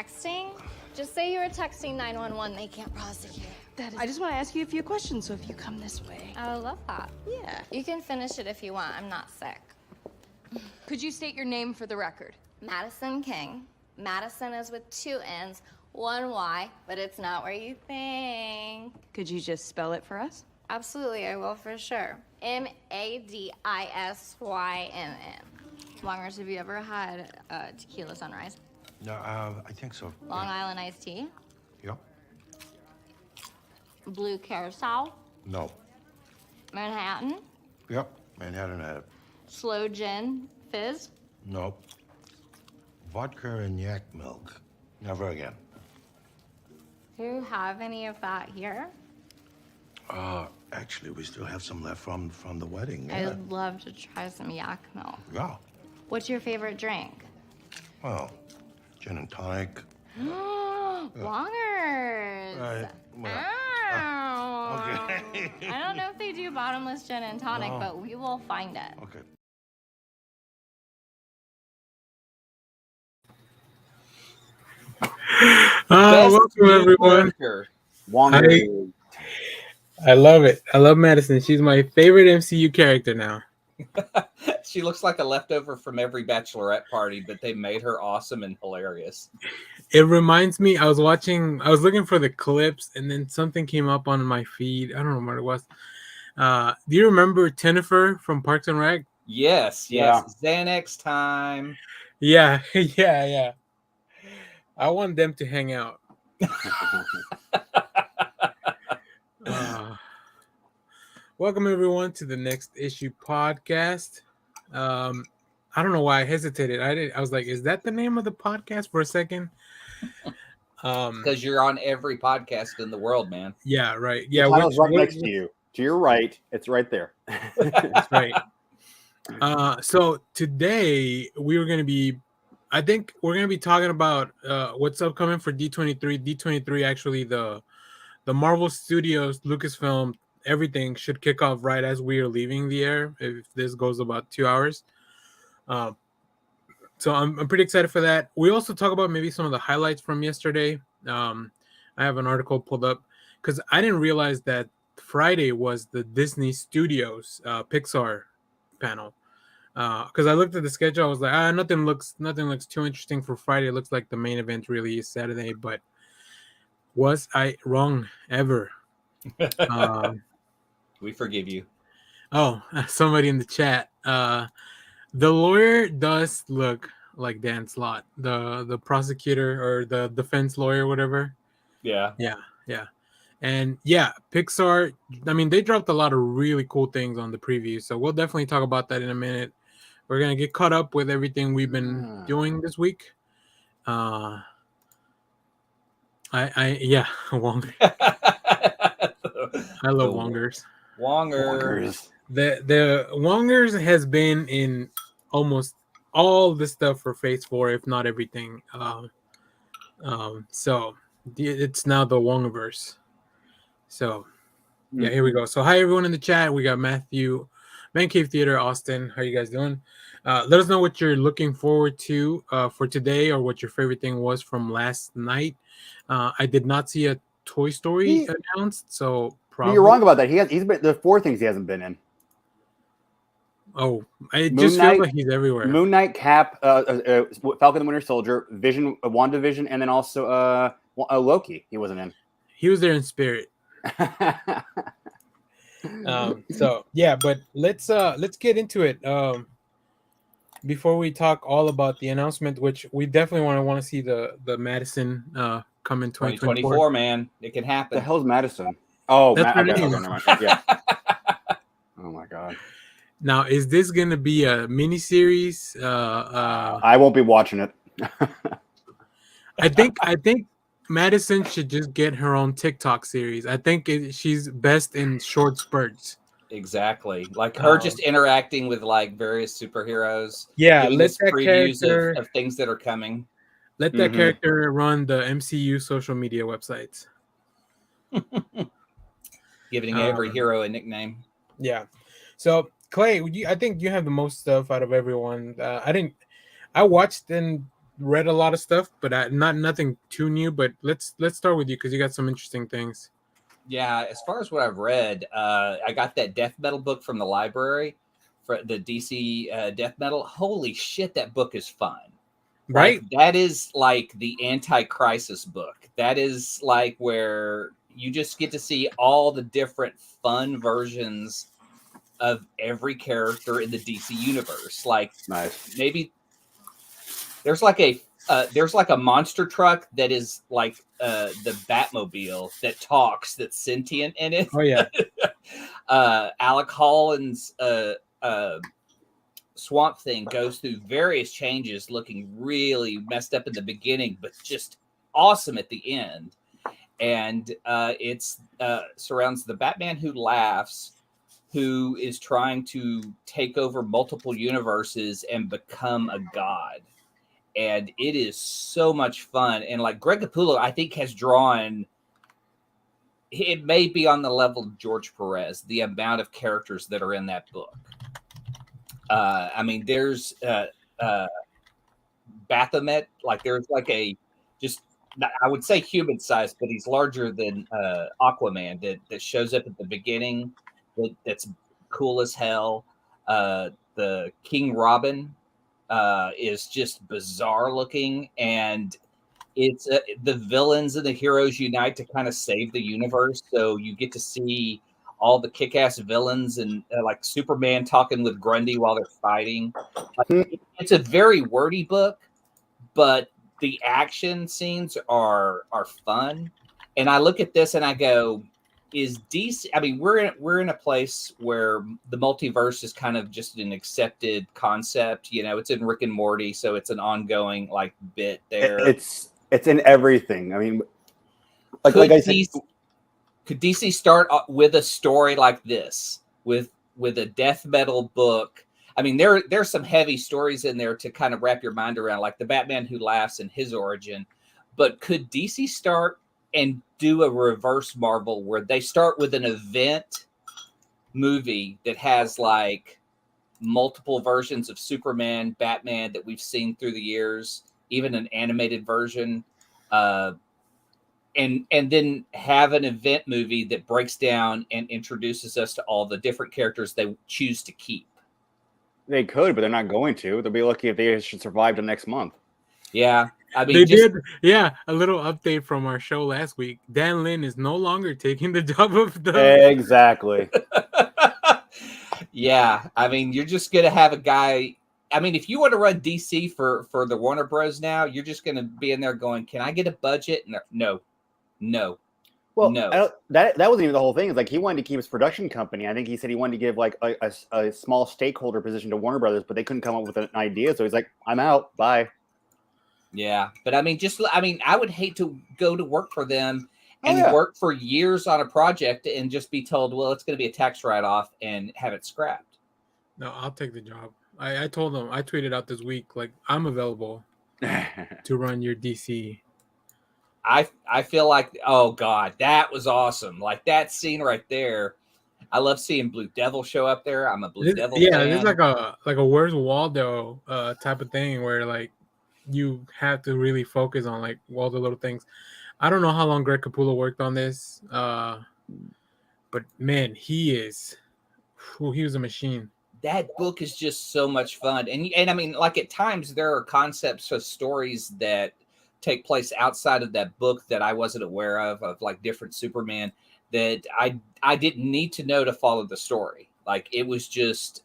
texting, just say you were texting 911. They can't prosecute. I just want to ask you a few questions, so if you come this way. I would love that. Yeah. You can finish it if you want. I'm not sick. Could you state your name for the record? Madison King. Madison is with 2 N's, 1 Y, but it's not where you think. Could you just spell it for us? Absolutely, I will for sure. Madisynn. Longers, have you ever had tequila sunrise? No, I think so. Long Island iced tea? Yep. Blue Curacao? No. Manhattan? Yep. Manhattan had it. Slow gin fizz? Nope. Vodka and yak milk. Never again. Do you have any of that here? Actually, we still have some left from the wedding. Yeah. I'd love to try some yak milk. Yeah. What's your favorite drink? Well, gin and tonic. Longers. Well, Ow. okay. I don't know if they do bottomless gin and tonic, No. but we will find it. Okay. Welcome everyone. I love it. I love Madison. She's my favorite MCU character now. She looks like a leftover from every bachelorette party, but they made her awesome and hilarious. It reminds me, I was looking for the clips, and then something came up on my feed. I don't know what it was. Do you remember Jennifer from Parks and Rec? Yes. Yeah. Xanax time. Yeah, yeah. I want them to hang out. Welcome everyone to the Next Issue podcast. I don't know why I hesitated. I was like, is that the name of the podcast for a second? Because you're on every podcast in the world, man. Yeah, right. Yeah, the title's right next to you. To your right, it's right there. That's right. So today I think we're going to be talking about what's upcoming for D23. D23, actually, the Marvel Studios, Lucasfilm, everything should kick off right as we are leaving the air, if this goes about 2 hours. So I'm pretty excited for that. We also talk about maybe some of the highlights from yesterday. I have an article pulled up because I didn't realize that Friday was the Disney Studios Pixar panel. Because I looked at the schedule, I was like, nothing looks too interesting for Friday. It looks like the main event really is Saturday. But was I wrong ever? We forgive you. Oh, somebody in the chat. The lawyer does look like Dan Slott, the prosecutor or the defense lawyer, whatever. Yeah. And yeah, Pixar, I mean, they dropped a lot of really cool things on the preview. So we'll definitely talk about that in a minute. We're going to get caught up with everything we've been doing this week. Wonger. I love Wongers. The Wongers has been in almost all the stuff for Phase 4, if not everything. So it's now the Wongiverse. So yeah, here we go. So hi everyone in the chat. We got Matthew, Man Cave Theater, Austin. How you guys doing? Let us know what you're looking forward to for today, or what your favorite thing was from last night. I did not see a Toy Story announced, so probably You're wrong about that. He's been there's 4 things he hasn't been in. Oh, it just feels like he's everywhere. Moon Knight, Cap, Falcon and the Winter Soldier, Vision, WandaVision, and then also Loki. He wasn't in. He was there in spirit. So yeah, but let's get into it. Before we talk all about the announcement, which we definitely want to see the Madison come in 2024, man. It can happen. The hell's Madison? Oh, that's what it is. Yeah. Oh my god. Now, is this gonna be a miniseries? I won't be watching it. I think Madison should just get her own TikTok series. I think she's best in short spurts. Exactly, like her just interacting with like various superheroes. Yeah, let that previews of things that are coming. Let that character run the MCU social media websites. Giving every hero a nickname. Yeah. So Clay, I think you have the most stuff out of everyone. I watched and read a lot of stuff, but not nothing too new. But let's start with you because you got some interesting things. Yeah, as far as what I've read, I got that death metal book from the library for the DC death metal. Holy shit, that book is fun. Right? Like, that is like the anti-crisis book. That is like where you just get to see all the different fun versions of every character in the DC universe. Like, Nice. maybe there's like a monster truck that is like the Batmobile that talks, that's sentient in it. Oh yeah. Alec Holland's Swamp Thing goes through various changes, looking really messed up in the beginning, but just awesome at the end. And it's surrounds the Batman Who Laughs, who is trying to take over multiple universes and become a god. And it is so much fun. And like Greg Capullo, I think, has drawn, it may be on the level of George Perez, the amount of characters that are in that book. I mean, there's Baphomet, like there's like a, just, I would say human size, but he's larger than Aquaman that shows up at the beginning. That's cool as hell. The King Robin is just bizarre looking, and it's the villains and the heroes unite to kind of save the universe. So you get to see all the kick-ass villains and like Superman talking with Grundy while they're fighting. It's a very wordy book, but the action scenes are fun. And I look at this and I go, is DC, I mean, we're in a place where the multiverse is kind of just an accepted concept. You know, it's in Rick and Morty, so it's an ongoing like bit there. It's in everything. I mean, like I said, could DC start with a story like this, with a death metal book? I mean, there's some heavy stories in there to kind of wrap your mind around, like the Batman Who Laughs and his origin. But could DC start and do a reverse Marvel where they start with an event movie that has like multiple versions of Superman, Batman that we've seen through the years, even an animated version, and then have an event movie that breaks down and introduces us to all the different characters they choose to keep? they could, but they're not going to. They'll be lucky if they should survive the next month. Yeah. I mean, They did, yeah. A little update from our show last week. Dan Lin is no longer taking the job of the. Exactly. Yeah, I mean, you're just gonna have a guy. I mean, if you want to run DC for the Warner Bros. Now, you're just gonna be in there going, "Can I get a budget?" No. Well, No. that wasn't even the whole thing. It's like he wanted to keep his production company. I think he said he wanted to give like a small stakeholder position to Warner Brothers, but they couldn't come up with an idea. So he's like, "I'm out. Bye." Yeah, but I mean, I would hate to go to work for them and yeah. work for years on a project and just be told, well, it's going to be a tax write-off and have it scrapped. No, I'll take the job. I told them, I tweeted out this week, like, I'm available to run your DC. I feel like, oh God, that was awesome. Like that scene right there. I love seeing Blue Devil show up there. I'm a Blue Devil fan. It's like a Where's Waldo type of thing where like you have to really focus on like all the little things. I don't know how long Greg Capullo worked on this, but man, he was a machine. That book is just so much fun. And I mean, like at times there are concepts of stories that take place outside of that book that I wasn't aware of like different Superman that I didn't need to know to follow the story. Like it was just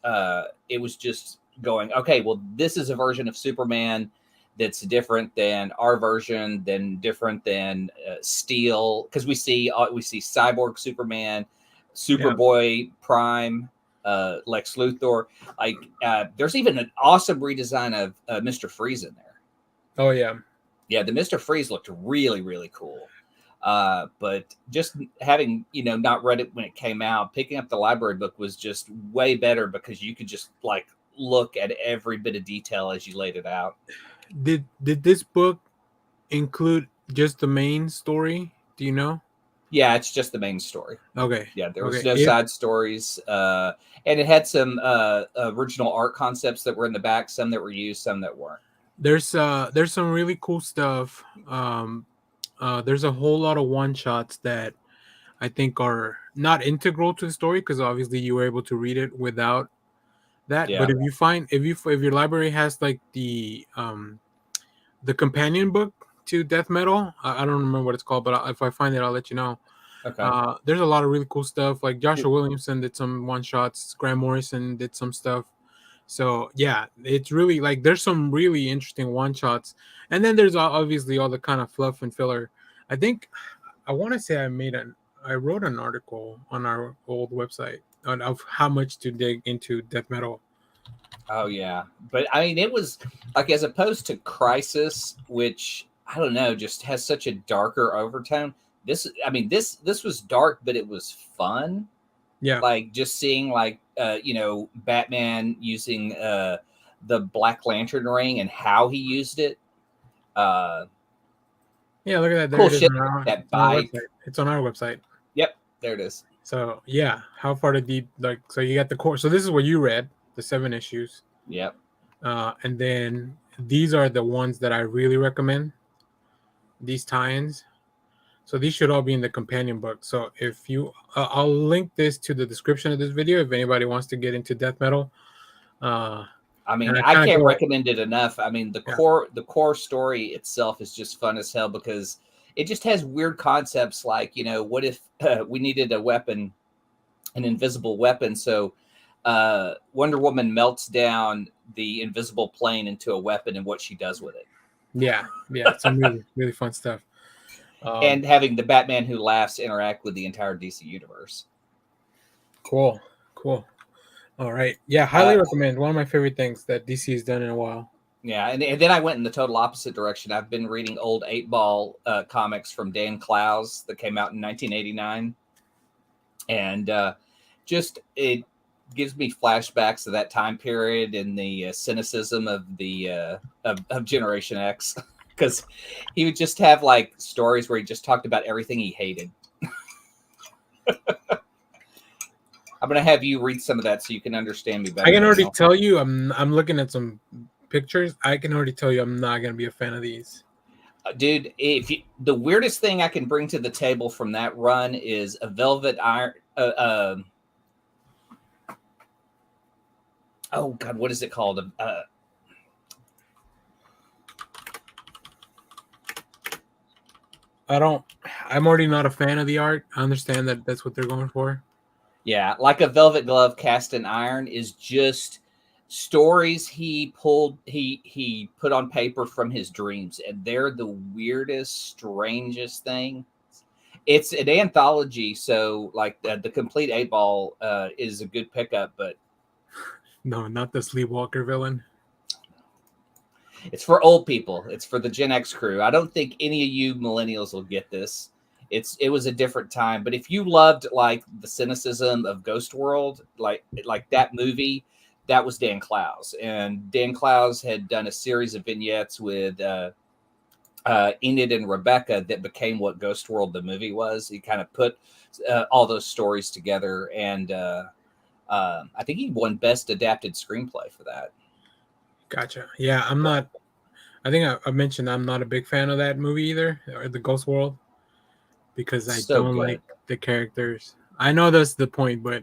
going, okay, well, this is a version of Superman that's different than our version, then different than Steel, because we see Cyborg Superman, Superboy Prime, Lex Luthor. Like there's even an awesome redesign of Mr. Freeze in there. Oh yeah, the Mr. Freeze looked really, really cool. But just having not read it when it came out, picking up the library book was just way better because you could just like look at every bit of detail as you laid it out. Did this book include just the main story? Do you know? Yeah, it's just the main story. Okay. Yeah, there was no side stories. And it had some original art concepts that were in the back, some that were used, some that weren't. There's some really cool stuff. There's a whole lot of one shots that I think are not integral to the story because obviously you were able to read it without that. Yeah. But if your library has like the companion book to Death Metal, I don't remember what it's called, but if I find it, I'll let you know. Okay. There's a lot of really cool stuff. Like Joshua Williamson did some one shots. Grant Morrison did some stuff. So yeah, it's really like there's some really interesting one shots, and then there's obviously all the kind of fluff and filler. I think I want to say I wrote an article on our old website of how much to dig into Death Metal. Oh yeah, but I mean, it was like as opposed to Crisis, which I don't know, just has such a darker overtone. This was dark, but it was fun. Yeah, Like just seeing like Batman using the Black Lantern ring and how he used it. yeah. Look at that. There Cool it is shit. on our Bike. website. It's on our website. Yep, there it is. So yeah, how far did the like? So you got the core. So this is what you read, the 7 issues. Yep. And then these are the ones that I really recommend. These tie-ins. So these should all be in the companion book. So if you, I'll link this to the description of this video if anybody wants to get into Death Metal. I mean, and I can't go- recommend it enough. I mean, the core story itself is just fun as hell because it just has weird concepts like, what if we needed a weapon, an invisible weapon? So Wonder Woman melts down the invisible plane into a weapon and what she does with it. Yeah, some really, really fun stuff. And having the Batman Who Laughs interact with the entire DC universe. Cool. All right. Yeah, highly recommend. One of my favorite things that DC has done in a while. Yeah, and then I went in the total opposite direction. I've been reading old 8-Ball comics from Dan Clowes that came out in 1989. And just it gives me flashbacks to that time period and the cynicism of the of Generation X. Because he would just have like stories where he just talked about everything he hated. I'm gonna have you read some of that so you can understand me better. I can already tell you, I'm looking at some pictures. I can already tell you I'm not gonna be a fan of these. Dude, the weirdest thing I can bring to the table from that run is a Velvet Iron. Oh God, what is it called? I'm already not a fan of the art. I understand that that's what they're going for. Yeah, like a Velvet Glove cast in iron is just stories he put on paper from his dreams, and they're the weirdest, strangest thing. It's an anthology, so like the complete 8-Ball is a good pickup, but no, not the Sleepwalker villain. It's for old people. It's for the Gen X crew. I don't think any of you millennials will get this. It was a different time. But if you loved like the cynicism of Ghost World, like that movie, that was Dan Clowes. And Dan Clowes had done a series of vignettes with Enid and Rebecca that became what Ghost World the movie was. He kind of put all those stories together, and I think he won Best Adapted Screenplay for that. Gotcha. Yeah, I'm not. I think I mentioned I'm not a big fan of that movie either, or the Ghost World, because I don't like the characters. I know that's the point, but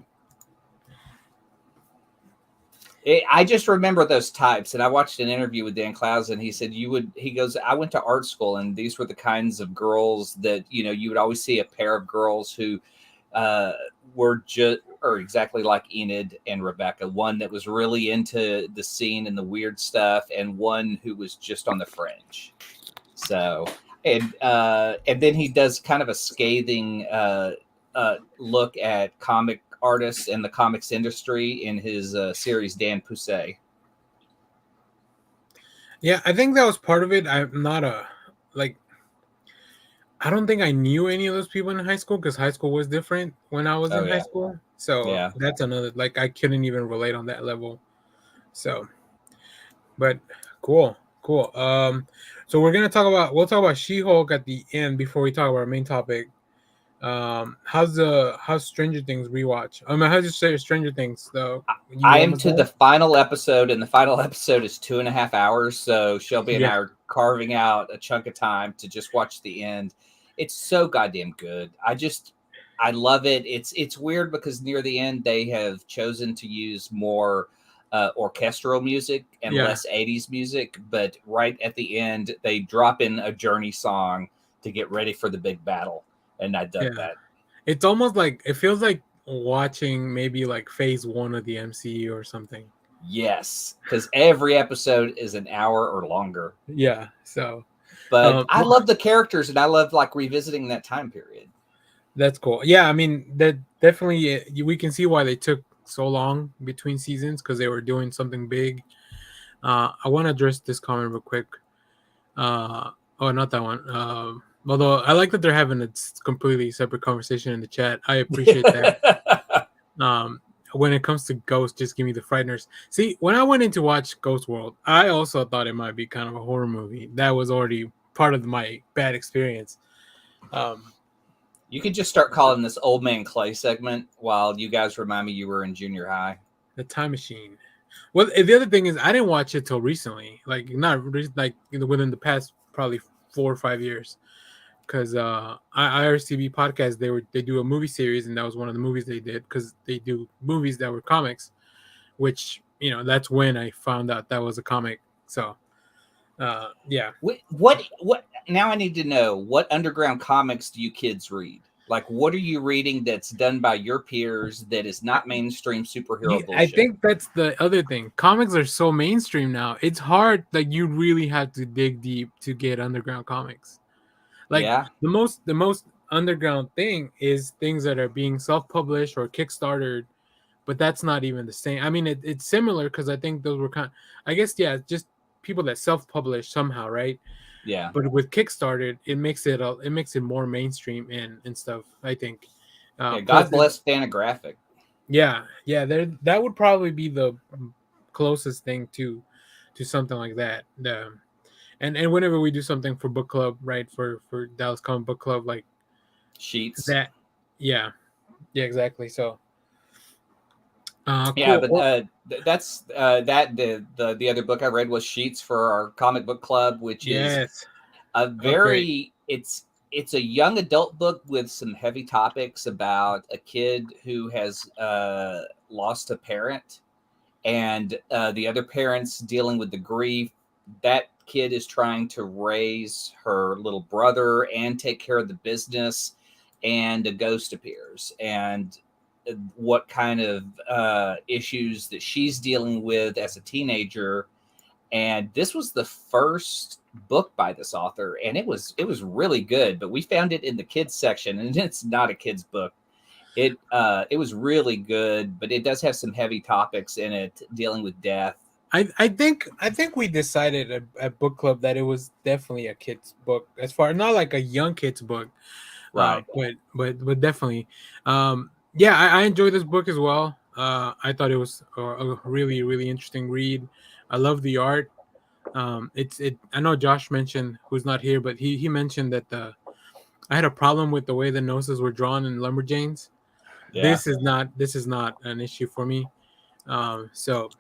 I just remember those types. And I watched an interview with Dan Clowes, and he said he goes, I went to art school, and these were the kinds of girls that, you would always see a pair of girls who were exactly like Enid and Rebecca, one that was really into the scene and the weird stuff, and one who was just on the fringe. So, and then he does kind of a scathing look at comic artists and the comics industry in his series Dan Poussey. Yeah, I think that was part of it. I'm not I don't think I knew any of those people in high school because high school was different when I was in high school. So that's another, I couldn't even relate on that level. So, but cool. So we'll talk about She-Hulk at the end before we talk about our main topic. How's Stranger Things rewatch? I mean, how's your Stranger Things though? I am to the final episode, and the final episode is 2.5 hours. So Shelby and I are carving out a chunk of time to just watch the end. It's so goddamn good. I love it. It's weird because near the end they have chosen to use more orchestral music and less 80s music, but right at the end they drop in a Journey song to get ready for the big battle, and I dug that. It's almost like it feels like watching maybe like phase 1 of the MCU or something. Yes, because every episode is an hour or longer. Yeah, so but I love the characters, and I love like revisiting that time period. That's cool. Yeah, I mean, that definitely we can see why they took so long between seasons, because they were doing something big. I want to address this comment real quick. Oh, not that one. Although I like that they're having a completely separate conversation in the chat. I appreciate that. When it comes to Ghost, just give me the Frighteners. See, when I went in to watch Ghost World, I also thought it might be kind of a horror movie. That was already part of my bad experience. You could just start calling this Old Man Clay segment while you guys remind me you were in junior high. The Time Machine. Well, the other thing is I didn't watch it till recently, like not like within the past probably 4 or 5 years, because IRCB podcast they do a movie series, and that was one of the movies they did, because they do movies that were comics, which that's when I found out that was a comic. So yeah. What now I need to know, what underground comics do you kids read? Like, what are you reading that's done by your peers that is not mainstream superhero bullshit? I think that's the other thing. Comics are so mainstream now. It's hard. Like, you really have to dig deep to get underground comics. Like, the most underground thing is things that are being self-published or Kickstartered, but that's not even the same. I mean, it's similar, because I think those were just people that self-publish somehow, right? Yeah. But with Kickstarter, it makes it more mainstream and stuff, I think. God bless Fantagraphic. Yeah, that would probably be the closest thing to something like that. And whenever we do something for book club, right, for Dallas Comic Book Club, like Sheets. That, yeah, exactly. So. Yeah, cool. but that's the other book I read was Sheets for our comic book club, which is a very it's a young adult book with some heavy topics about a kid who has lost a parent, and the other parent's dealing with the grief. That kid is trying to raise her little brother and take care of the business, and a ghost appears, and what kind of issues that she's dealing with as a teenager. And this was the first book by this author, and it was really good, but we found it in the kids section, and it's not a kids book. It was really good, but it does have some heavy topics in it dealing with death. I think we decided at book club that it was definitely a kids book, as far, not like a young kids book, right? But definitely. Yeah, I enjoyed this book as well. I thought it was a really, really interesting read. I love the art. I know Josh mentioned, who's not here, but he mentioned that I had a problem with the way the noses were drawn in Lumberjanes. Yeah. This is not an issue for me. So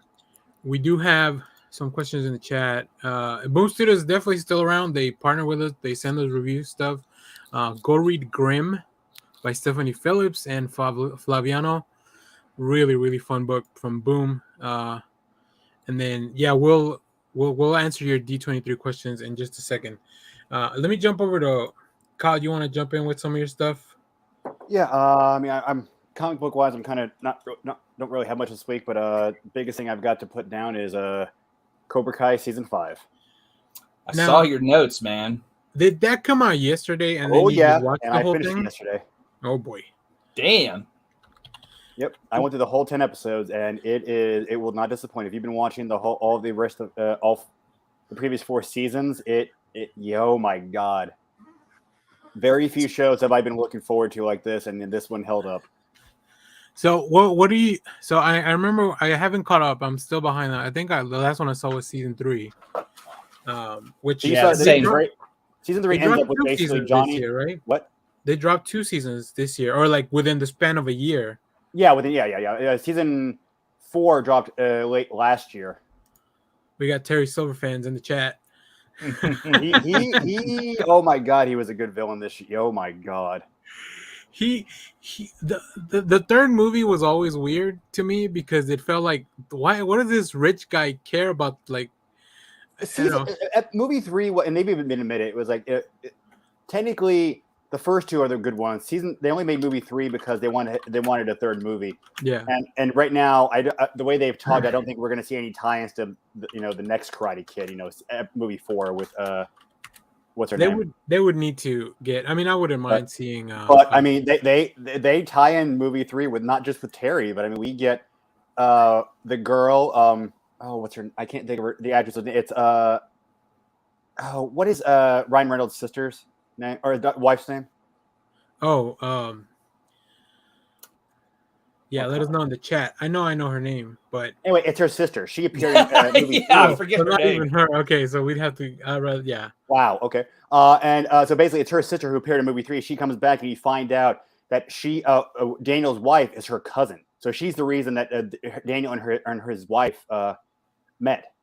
we do have some questions in the chat. Boom Studios is definitely still around. They partner with us. They send us review stuff. Go read Grimm by Stephanie Phillips and Flaviano. Really, really fun book from Boom. And then we'll answer your D23 questions in just a second. Let me jump over to Kyle. You want to jump in with some of your stuff? Yeah, I mean, I'm comic book wise. I'm kind of don't really have much this week, but biggest thing I've got to put down is Cobra Kai season 5. I saw your notes, man. Did that come out yesterday? And then you watched the whole thing? Yesterday. Oh boy! Damn. Yep, I went through the whole 10 episodes, and it will not disappoint. If you've been watching all the rest of all the previous 4 seasons, oh my god, very few shows have I been looking forward to like this, and this one held up. So what do you? So I remember I haven't caught up. I'm still behind that. I think the last one I saw was season 3, which season 3 ends up with basically Johnny, year, right? What? They dropped 2 seasons this year, or like within the span of a year. Yeah, season 4 dropped late last year. We got Terry Silver fans in the chat. he oh my god, he was a good villain this year. Oh my god. The third movie was always weird to me because it felt like, what does this rich guy care about? Like, At movie 3, and they've even been admitted, it was like technically the first 2 are the good ones. They only made movie 3 because they wanted a third movie. Yeah. And right now, the way they've talked, I don't think we're going to see any tie-ins to the next Karate Kid. Movie 4 with what's her name? They would need to get. I mean, I wouldn't mind seeing. But I mean, they tie in movie 3 with not just with Terry, but I mean, we get the girl. What's her? I can't think of the actress. It's what is Ryan Reynolds' sister's name or wife's name? Yeah, let us know in the chat. I know her name, but anyway, it's her sister. She appeared in movie. I forget her not name. even her. Okay, so we'd have to. Yeah. Wow. Okay. So basically, it's her sister who appeared in movie 3. She comes back, and you find out that she, Daniel's wife, is her cousin. So she's the reason that Daniel and his wife met.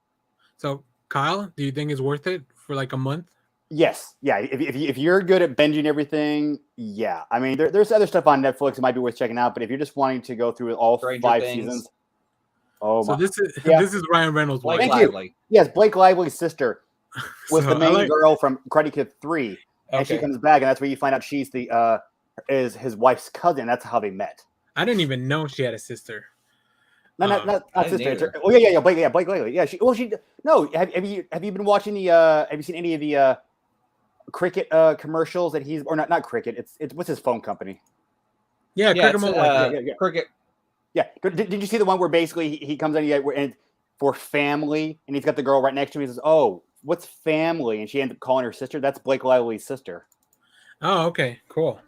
So Kyle, do you think it's worth it for like a month? Yes. Yeah. If you're good at binging everything, yeah. I mean, there's other stuff on Netflix that might be worth checking out, but if you're just wanting to go through all Stranger 5 Things. seasons, So this is Ryan Reynolds' wife. Blake Thank you. Lively. Yes, Blake Lively's sister was So the main girl from Karate Kid 3, and she Okay. comes back, and that's where you find out she's is his wife's cousin. That's how they met. I didn't even know she had a sister. Not I didn't sister. either. Oh yeah, Blake Lively. Yeah, have you been watching have you seen any of the cricket commercials that he's, or not cricket? It's what's his phone company? Yeah, Yeah, Cricket it's, Mobile. Cricket. Yeah. Did you see the one where basically he comes in and for family, and he's got the girl right next to him. He says, "Oh, what's family?" And she ends up calling her sister. That's Blake Lively's sister. Oh, okay, cool.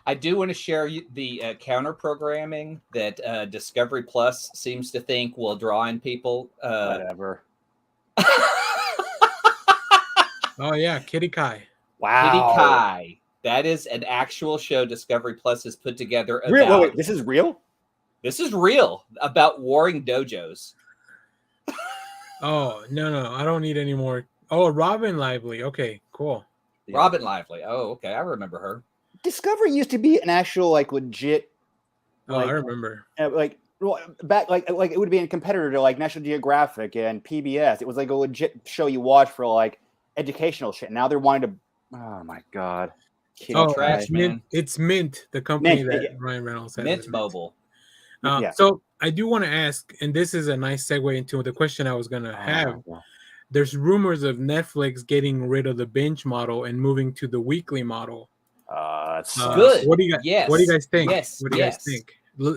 I do want to share the counter programming that Discovery Plus seems to think will draw in people. Whatever. Oh yeah, Kitty Kai. Wow. Kitty Kai. That is an actual show Discovery Plus has put together about. Wait, this is real? This is real about warring dojos. Oh no, I don't need any more. Oh, Robin Lively. Okay, cool. Yeah. Robin Lively. Oh, okay. I remember her. Discovery used to be an actual legit. Oh, I remember. Back it would be a competitor to like National Geographic and PBS. It was like a legit show you watch for educational shit. Now they're wanting to. Oh my god. Trash, it's man. Mint. It's Mint, the company Mint, that yeah. Ryan Reynolds has. Mint Mobile. Yeah. So I do want to ask, and this is a nice segue into the question I was gonna have. There's rumors of Netflix getting rid of the binge model and moving to the weekly model. That's Good. What do you guys? Yes. What do you guys think? Yes. What do you guys think?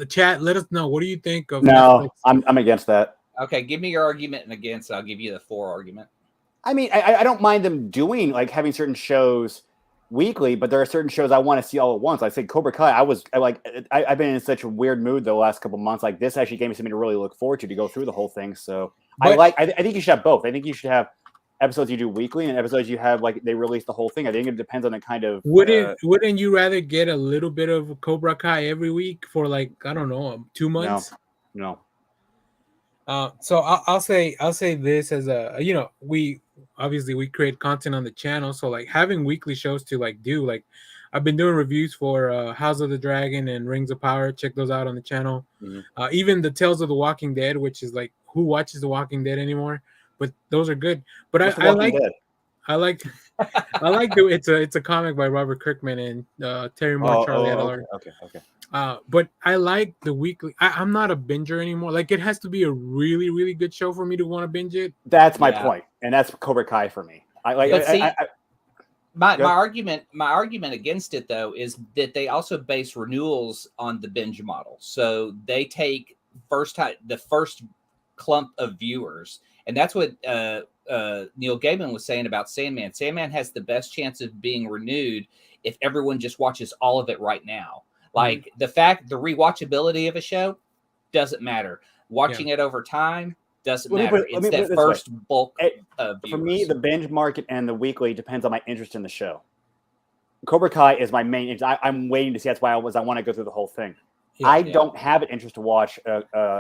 Chat, let us know. What do you think of no. Netflix? I'm against that. Okay, give me your argument and against. I'll give you the for argument. I mean, I don't mind them doing having certain shows weekly, but there are certain shows I want to see all at once. I say Cobra Kai. I've been in such a weird mood the last couple months. Like this actually gave me something to really look forward to go through the whole thing. So I think you should have both. I think you should have episodes you do weekly and episodes you have they release the whole thing. I think it depends on the kind of. Wouldn't you rather get a little bit of Cobra Kai every week for I don't know, 2 months? No. So I'll say this as we create content on the channel, so having weekly shows to do I've been doing reviews for House of the Dragon and Rings of Power. Check those out on the channel. Mm-hmm. Even the Tales of the Walking Dead, which is who watches The Walking Dead anymore? But those are good. But I like it's a comic by Robert Kirkman and Terry Moore, Charlie Adler. Okay. But I like the weekly. I'm not a binger anymore. It has to be a really, really good show for me to want to binge it. That's my point, and that's Cobra Kai for me. My argument against it though is that they also base renewals on the binge model. So they take the first clump of viewers, and that's what Neil Gaiman was saying about Sandman. Sandman has the best chance of being renewed if everyone just watches all of it right now. The rewatchability of a show doesn't matter. Watching it over time doesn't matter. It's that first bulk of viewers. For me, the binge market and the weekly depends on my interest in the show. Cobra Kai is my main interest. I'm waiting to see. That's why I want to go through the whole thing. I don't have an interest to watch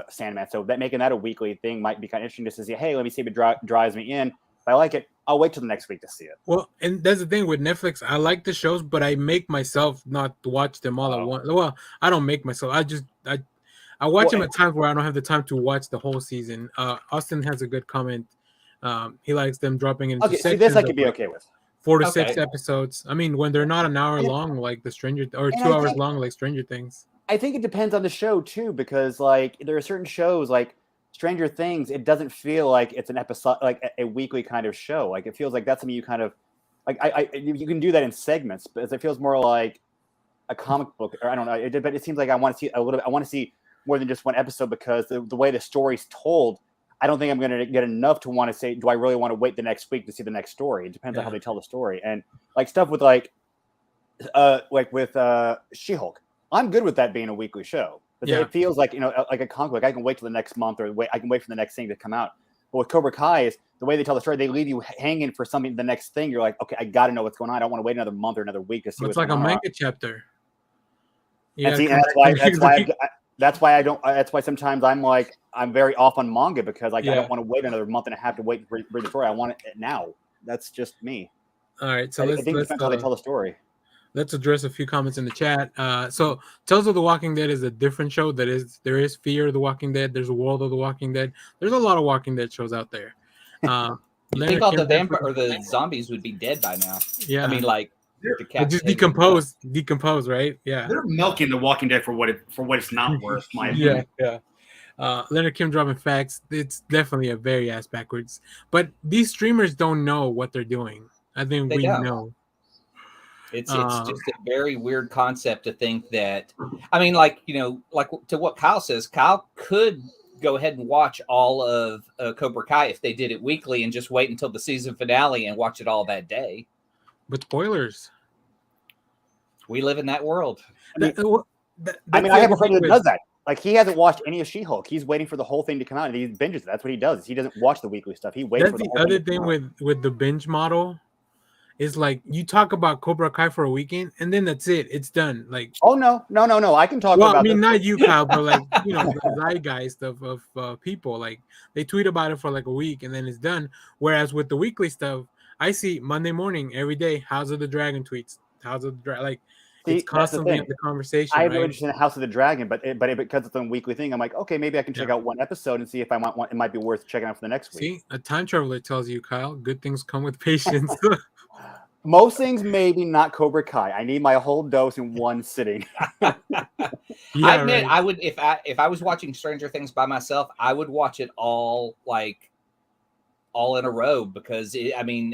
Sandman, so making that a weekly thing might be kind of interesting just to see. Hey, let me see if it drives me in. If I like it, I'll wait till the next week to see it. Well, and that's the thing with Netflix. I like the shows, but I make myself not watch them all at once. Well, I don't make myself. I watch them at times where I don't have the time to watch the whole season. Austin has a good comment. He likes them dropping into sections. See, this I could be okay with. 4 to 6 episodes. I mean, when they're not an hour long, like the Stranger, or 2 hours long, like Stranger Things. I think it depends on the show too, because like there are certain shows like Stranger Things. It doesn't feel like it's an episode, like a weekly kind of show. Like it feels like that's something you kind of like. You can do that in segments, but it feels more like a comic book, or I don't know. But it seems like I want to see a little bit. I want to see more than just one episode because the way the story's told. I don't think I'm going to get enough to want to say, do I really want to wait the next week to see the next story? It depends on how they tell the story. And like stuff with with She-Hulk, I'm good with that being a weekly show. It feels like, like a comic book. I can wait till the next month I can wait for the next thing to come out. But with Cobra Kai is the way they tell the story, they leave you hanging for something, the next thing. You're like, okay, I got to know what's going on. I don't want to wait another month or another week to see what's going on. It's like a manga chapter. Yeah, that's why sometimes I'm very off on manga because I don't want to wait another month and a half to wait for the story. I want it now. That's just me. All right, so I think it depends how they tell the story. Let's address a few comments in the chat. So Tales of the Walking Dead is a different show. There is Fear of the Walking Dead. There's a World of the Walking Dead. There's a lot of Walking Dead shows out there. You think all the vampire or the zombies would be dead by now? Yeah, I mean, like just decompose, right? Yeah, they're milking the Walking Dead for what it's not worth. My opinion. Leonard Kim dropping facts. It's definitely a very ass backwards. But these streamers don't know what they're doing. I think we know. It's just a very weird concept to think that. I mean, like to what Kyle says, Kyle could go ahead and watch all of Cobra Kai if they did it weekly and just wait until the season finale and watch it all that day. But spoilers. We live in that world. I have a friend who does that. Like he hasn't watched any of She-Hulk. He's waiting for the whole thing to come out, and he binges it. That's what he does. He doesn't watch the weekly stuff. He waits. That's for the other thing with the binge model. Is like you talk about Cobra Kai for a weekend, and then that's it. It's done. Like no. I can talk about. I mean, not you, Kyle, but like the zeitgeist of people. Like they tweet about it for like a week, and then it's done. Whereas with the weekly stuff, I see Monday morning every day. House of the Dragon tweets. House of the Dragon. Like it's constantly in the conversation. I have no interest in House of the Dragon, but because it's a weekly thing, I'm like, okay, maybe I can check out one episode and see if I want one. It might be worth checking out for the next week. See, a time traveler tells you, Kyle, good things come with patience. Most things, maybe not Cobra Kai. I need my whole dose in one sitting. I admit, I would if I was watching Stranger Things by myself, I would watch it all in a row because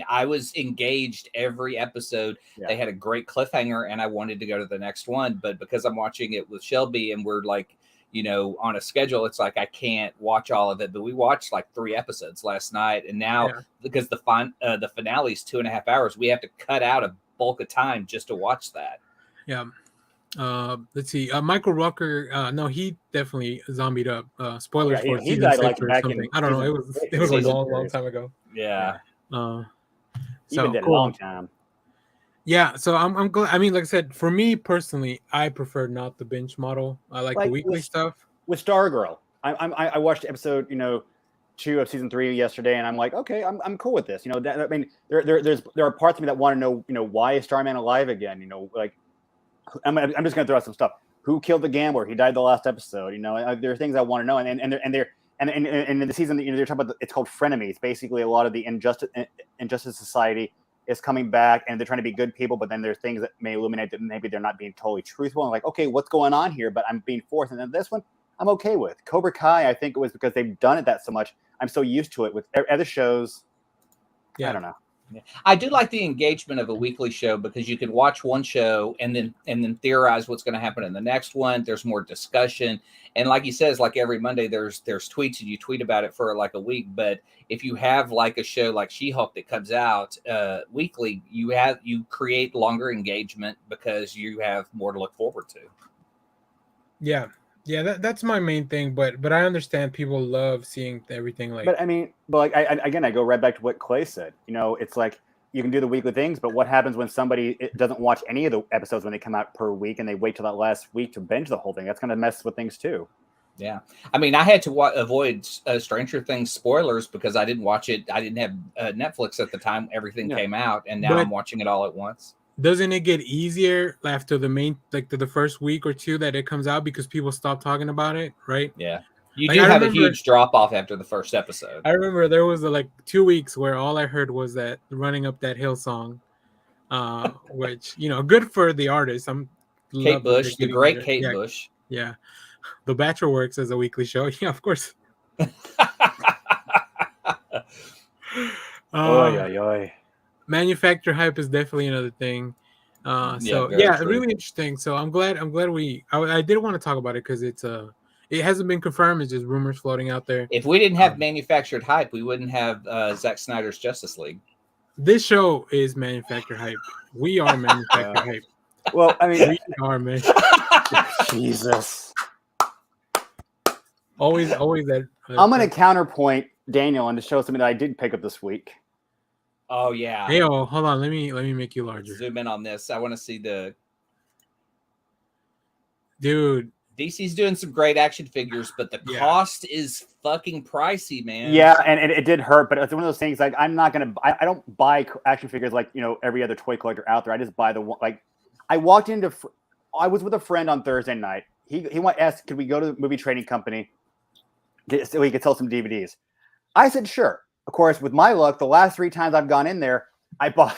I was engaged every episode. Yeah. They had a great cliffhanger, and I wanted to go to the next one. But because I'm watching it with Shelby, and we're on a schedule, it's like I can't watch all of it. But we watched like 3 episodes last night, and now because the finale is 2.5 hours, we have to cut out a bulk of time just to watch that. Yeah. Let's see. Michael Rucker. No, he definitely zombied up. Spoilers for season 6 or something. I don't know. It was a long time ago. Yeah. Even did a long time. Yeah, so I'm glad. I mean, like I said, for me personally, I prefer not the binge model. I like the weekly stuff. With Stargirl, I watched episode 2 of season 3 yesterday, and I'm like, okay, I'm cool with this. There are parts of me that want to know, why is Starman alive again? I'm just gonna throw out some stuff. Who killed the gambler? He died the last episode. There are things I want to know, and in the season, they're talking about it's called frenemies. Basically, a lot of the Injustice Society is coming back, and they're trying to be good people, but then there's things that may illuminate that maybe they're not being totally truthful. I'm like, okay, what's going on here? But I'm being forced, and then this one I'm okay with. Cobra Kai, I think it was because they've done it that so much. I'm so used to it. With other shows, I don't know. Yeah. I do like the engagement of a weekly show because you can watch one show and then theorize what's going to happen in the next one. There's more discussion, and like he says, like every Monday, there's tweets and you tweet about it for like a week. But if you have like a show like She-Hulk that comes out weekly, you create longer engagement because you have more to look forward to. Yeah, that's my main thing. But I understand people love seeing everything like. But I go right back to what Clay said. It's like you can do the weekly things, but what happens when somebody doesn't watch any of the episodes when they come out per week and they wait till that last week to binge the whole thing? That's going to mess with things too. Yeah, I mean, I had to avoid Stranger Things spoilers because I didn't watch it. I didn't have Netflix at the time everything came out, and now I'm watching it all at once. Doesn't it get easier after the main, like to the first week or two that it comes out because people stop talking about it, right? Yeah, you Like, do have a huge drop off after the first episode. I remember there was like 2 weeks where all I heard was that "Running Up That Hill" song, which good for the artist. Kate Bush, the great Kate Bush. Yeah. The Bachelor Works as a weekly show. Yeah, of course. Manufacturer hype is definitely another thing. Really interesting. So I'm glad I did want to talk about it because it hasn't been confirmed. It's just rumors floating out there. If we didn't have manufactured hype, we wouldn't have Zack Snyder's Justice League. This show is manufactured hype. We are manufactured hype. Well, I mean, we are man. Jesus. Always that. I'm going to counterpoint Daniel and to show something that I did pick up this week. Oh yeah. Hey, hold on. Let me make you larger. Zoom in on this. I want to see the. Dude. DC's doing some great action figures, but the cost is fucking pricey, man. Yeah, and it did hurt, but it's one of those things. Like, I'm not gonna. I don't buy action figures like every other toy collector out there. I just buy the one. Like, I walked into. I was with a friend on Thursday night. He asked, could we go to the movie trading company so he could sell some DVDs? I said, sure. Of course, with my luck, the last 3 times I've gone in there, I bought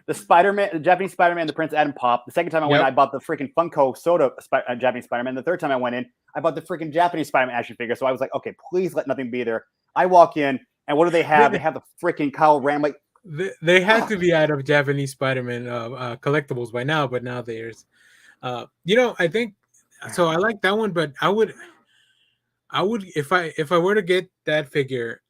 the Spider-Man, the Japanese Spider-Man, the Prince Adam Pop. The second time I went, I bought the freaking Funko Soda Japanese Spider-Man. The third time I went in, I bought the freaking Japanese Spider-Man action figure. So I was like, okay, please let nothing be there. I walk in, and what do they have? They have the freaking Kyle Ram. Like, they had to be out of Japanese Spider-Man collectibles by now, but now there's, I think so. I like that one, but I would if I were to get that figure,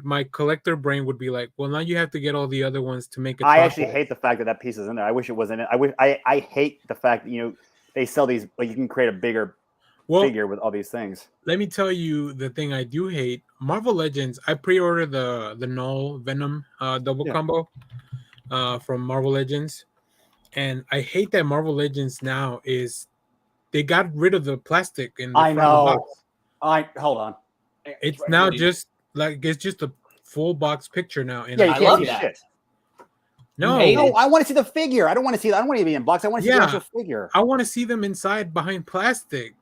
my collector brain would be like, well, now you have to get all the other ones to make it. I actually hate the fact that piece is in there. I wish it was in it. I hate the fact that they sell these, like, you can create a bigger figure with all these things. Let me tell you the thing I do hate. Marvel Legends. I pre-ordered the Null Venom double combo from Marvel Legends, and I hate that Marvel Legends now they got rid of the plastic in the front of the box. Hold on. It's now just like it's just a full box picture now. And I love that. Shit. No, I want to see the figure. I don't want to see that. I don't want to be in box. I want to see the actual figure. I want to see them inside behind plastic.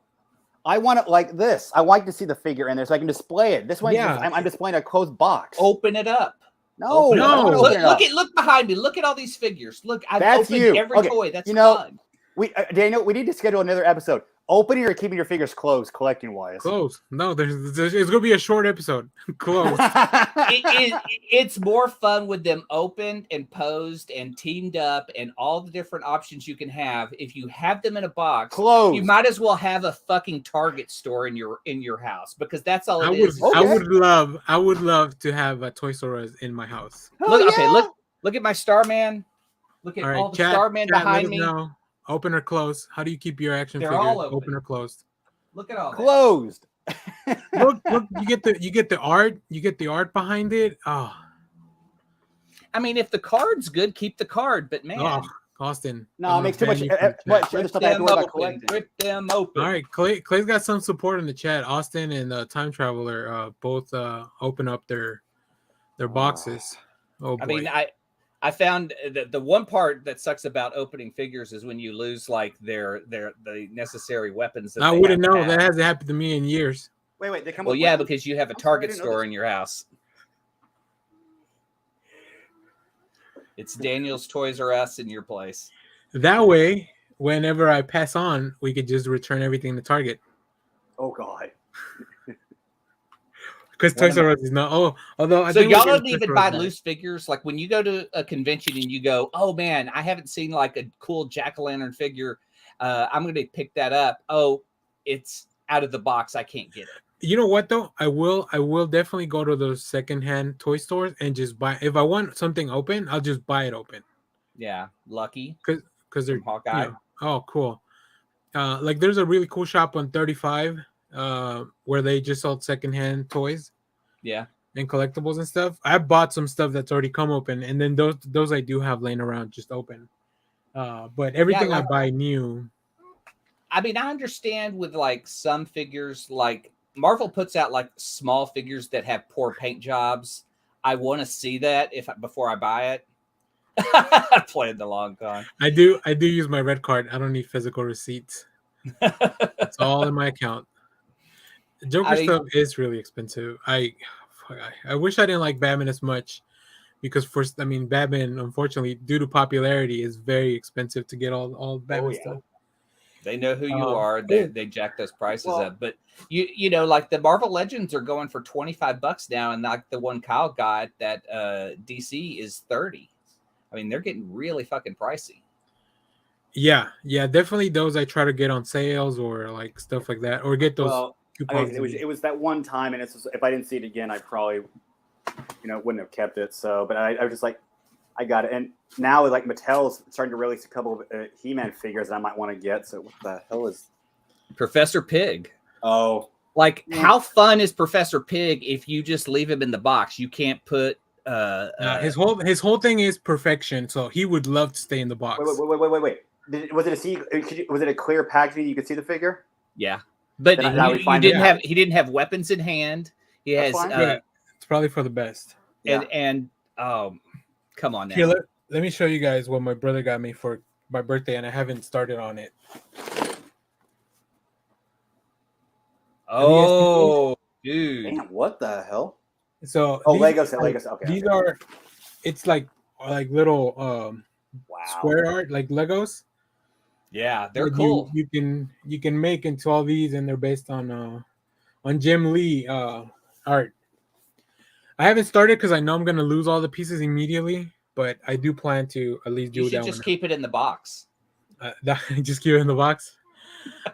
I want it like this. I like to see the figure in there so I can display it. This way, I'm displaying a closed box. Open it up. No. Look behind me. Look at all these figures. Look, I've opened every toy. That's fun. Daniel, we need to schedule another episode. Opening or keeping your figures closed, collecting wise? Closed. No, it's going to be a short episode. Closed. It's more fun with them opened and posed and teamed up and all the different options you can have. If you have them in a box, closed, you might as well have a fucking Target store in your house because that's all it is. I would love to have a Toys R Us in my house. Look at my Starman. Look at all the Starman behind me. Open or closed? How do you keep your action figures open or closed? Look at all closed. look, you get the art. You get the art behind it. Oh, I mean, if the card's good, keep the card. But man, Austin, no, it makes too much. Rip them open. All right, Clay's got some support in the chat. Austin and Time Traveler both open up their boxes. Oh boy. I mean, I found that the one part that sucks about opening figures is when you lose like the necessary weapons. I wouldn't know. That hasn't happened to me in years. Wait, they come. Well, yeah, because you have a Target store in your house. It's Daniel's Toys R Us in your place. That way, whenever I pass on, we could just return everything to Target. Oh God. Because Toys R Us is not. Although so y'all don't even buy loose figures. Like when you go to a convention and you go, "Oh man, I haven't seen like a cool jack-o'-lantern figure. I'm going to pick that up. Oh, it's out of the box. I can't get it." You know what though? I will definitely go to those secondhand toy stores and just buy. If I want something open, I'll just buy it open. Yeah, lucky. Because they're Hawkeye. Oh, cool. Like there's a really cool shop on 35. Where they just sold secondhand toys. Yeah. and collectibles and stuff. I bought some stuff that's already come open, and then those I do have laying around just open. But everything I buy new. I mean, I understand with like some figures, like Marvel puts out like small figures that have poor paint jobs. I want to see that before I buy it. Playing the long con. I do use my red card. I don't need physical receipts. It's all in my account. Joker stuff is really expensive. I wish I didn't like Batman as much because Batman, unfortunately, due to popularity, is very expensive to get all Batman stuff. They know who you are. They jack those prices up. But you know, like the Marvel Legends are going for $25 now, and like the one Kyle got that DC is $30. I mean, they're getting really fucking pricey. Yeah, definitely those I try to get on sales or like stuff like that, or get those coupons. It was that one time, and it's just, if I didn't see it again, I probably, wouldn't have kept it. So, but I was just like, I got it, and now like Mattel's starting to release a couple of He-Man figures that I might want to get. So, what the hell is Professor Pig? Oh, like how fun is Professor Pig if you just leave him in the box? You can't put. His whole thing is perfection, so he would love to stay in the box. Wait. Was it a clear packaging? You could see the figure. Yeah, but he didn't have weapons in hand. He has. It's probably for the best. And come on now. Here, let me show you guys what my brother got me for my birthday, and I haven't started on it. Oh, dude! Damn, what the hell? So Legos. Okay. These are, it's like little square art, like Legos. Yeah, they're cool. You can make into all these, and they're based on Jim Lee art. I haven't started because I know I'm gonna lose all the pieces immediately, but I do plan to at least do that. You should just keep it in the box. Just keep it in the box.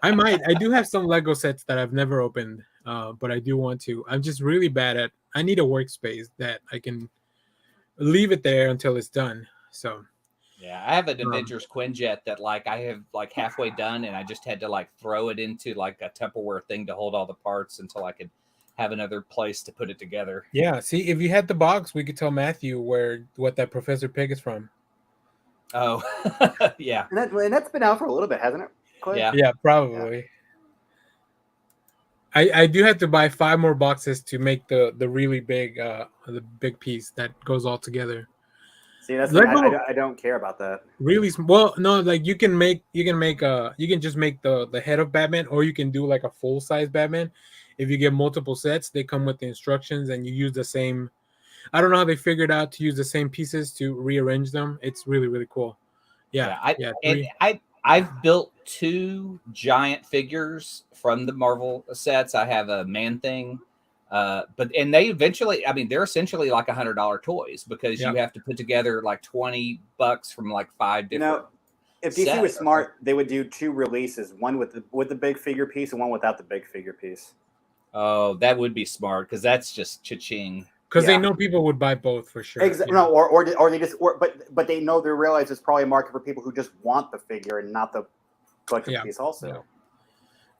I might. I do have some Lego sets that I've never opened, but I do want to. I'm just really bad at. I need a workspace that I can leave it there until it's done. So. Yeah, I have an Avengers Quinjet that like I have like halfway done, and I just had to like throw it into like a Tupperware thing to hold all the parts until I could have another place to put it together. Yeah, see, if you had the box, we could tell Matthew what that Professor Pig is from. Oh, yeah. And that's been out for a little bit, hasn't it? Clay? Yeah, probably. Yeah. I do have to buy 5 more boxes to make the really big the big piece that goes all together. See, that's I don't care about that. Really well, no, like you can just make the head of Batman, or you can do like a full size Batman. If you get multiple sets, they come with the instructions, and you use the same. I don't know how they figured out to use the same pieces to rearrange them. It's really, really cool. Yeah. I've built 2 giant figures from the Marvel sets. I have a Man-Thing. But they eventually, I mean, they're essentially like $100 toys because you have to put together like $20 from like 5 different. If DC was smart, they would do 2 releases, one with the big figure piece and one without the big figure piece. Oh, that would be smart because that's just cha-ching. Because they know people would buy both for sure. Exactly. No, or they just but they know, they realize there's probably a market for people who just want the figure and not the collectible piece also. Yeah.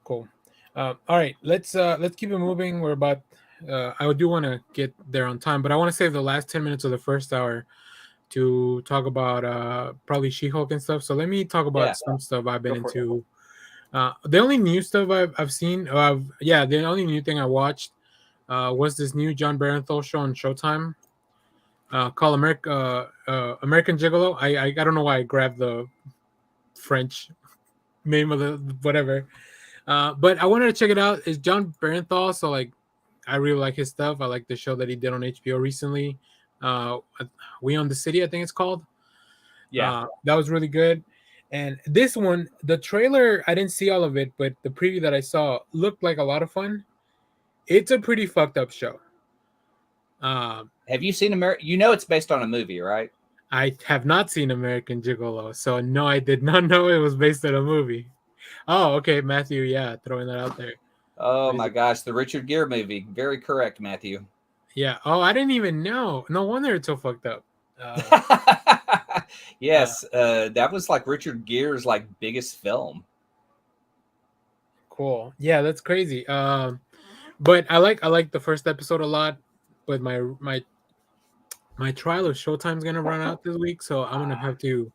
Cool. All right, let's keep it moving. We're about. I do want to get there on time, but I want to save the last 10 minutes of the first hour to talk about probably She-Hulk and stuff. So let me talk about some stuff I've been into. The only new stuff I've seen, the only new thing I watched was this new John Bernthal show on Showtime called American Gigolo. I don't know why I grabbed the French name of the whatever, but I wanted to check it out. It's John Bernthal, so like I really like his stuff. I like the show that he did on HBO recently. We Own the City, I think it's called. Yeah, that was really good. And this one, the trailer, I didn't see all of it, but the preview that I saw looked like a lot of fun. It's a pretty fucked up show. Have you seen You know it's based on a movie, right? I have not seen American Gigolo, so no, I did not know it was based on a movie. Oh, okay, Matthew, throwing that out there. Oh my gosh, the Richard Gere movie. Very correct, Matthew. Yeah. Oh, I didn't even know. No wonder it's so fucked up. Yes, that was like Richard Gere's like biggest film. Cool. Yeah, that's crazy. But I like the first episode a lot. but my trial of Showtime's gonna run out this week, so I'm gonna have to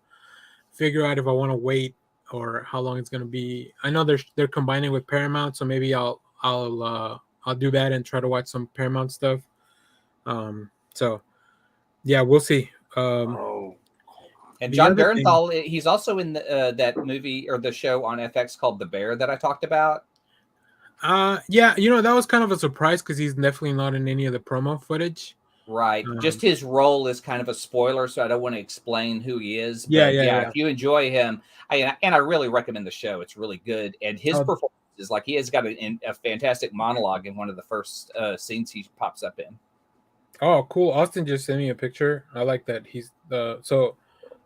figure out if I want to wait or how long it's gonna be. I know they're combining with Paramount, so maybe I'll do that and try to watch some Paramount stuff. So yeah, we'll see. And John Bernthal, he's also in that movie or the show on FX called The Bear that I talked about. Yeah, that was kind of a surprise because he's definitely not in any of the promo footage. Right. Just his role is kind of a spoiler, so I don't want to explain who he is. But yeah. If you enjoy him, I really recommend the show. It's really good. And his performance is like he has got a fantastic monologue in one of the first scenes he pops up in. Oh, cool. Austin just sent me a picture. I like that. He's so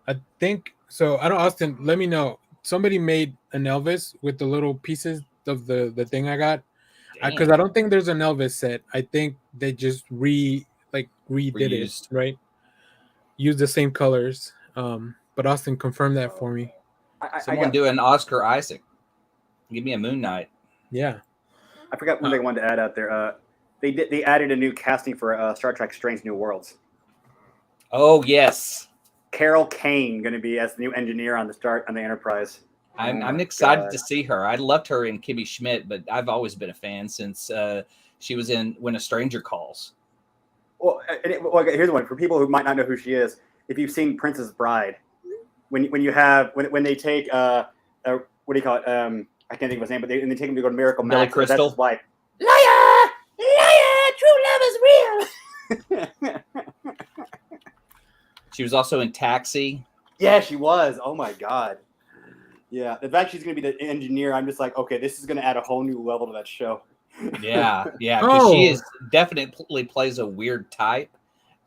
I think so. I don't, Austin, let me know. Somebody made an Elvis with the little pieces of the thing I got. Because I don't think there's an Elvis set. I think they just redid it, right? Use the same colors. But Austin confirmed that for me. Someone do an Oscar Isaac. Give me a Moon Knight. Yeah. I forgot what they wanted to add out there. They added a new casting for Star Trek: Strange New Worlds. Oh yes, Carol Kane going to be as the new engineer on the Enterprise. I'm excited to see her. I loved her in Kimmy Schmidt, but I've always been a fan since she was in When a Stranger Calls. Well, here's one for people who might not know who she is. If you've seen Princess Bride, when they take what do you call it? I can't think of his name, but they take him to go to Miracle Billy Max. Crystal. That's his wife. Liar, true love is real. She was also in Taxi. Yeah, she was. Oh my god. Yeah, the fact she's going to be the engineer, I'm just like, okay, this is going to add a whole new level to that show. Yeah, because she is definitely plays a weird type,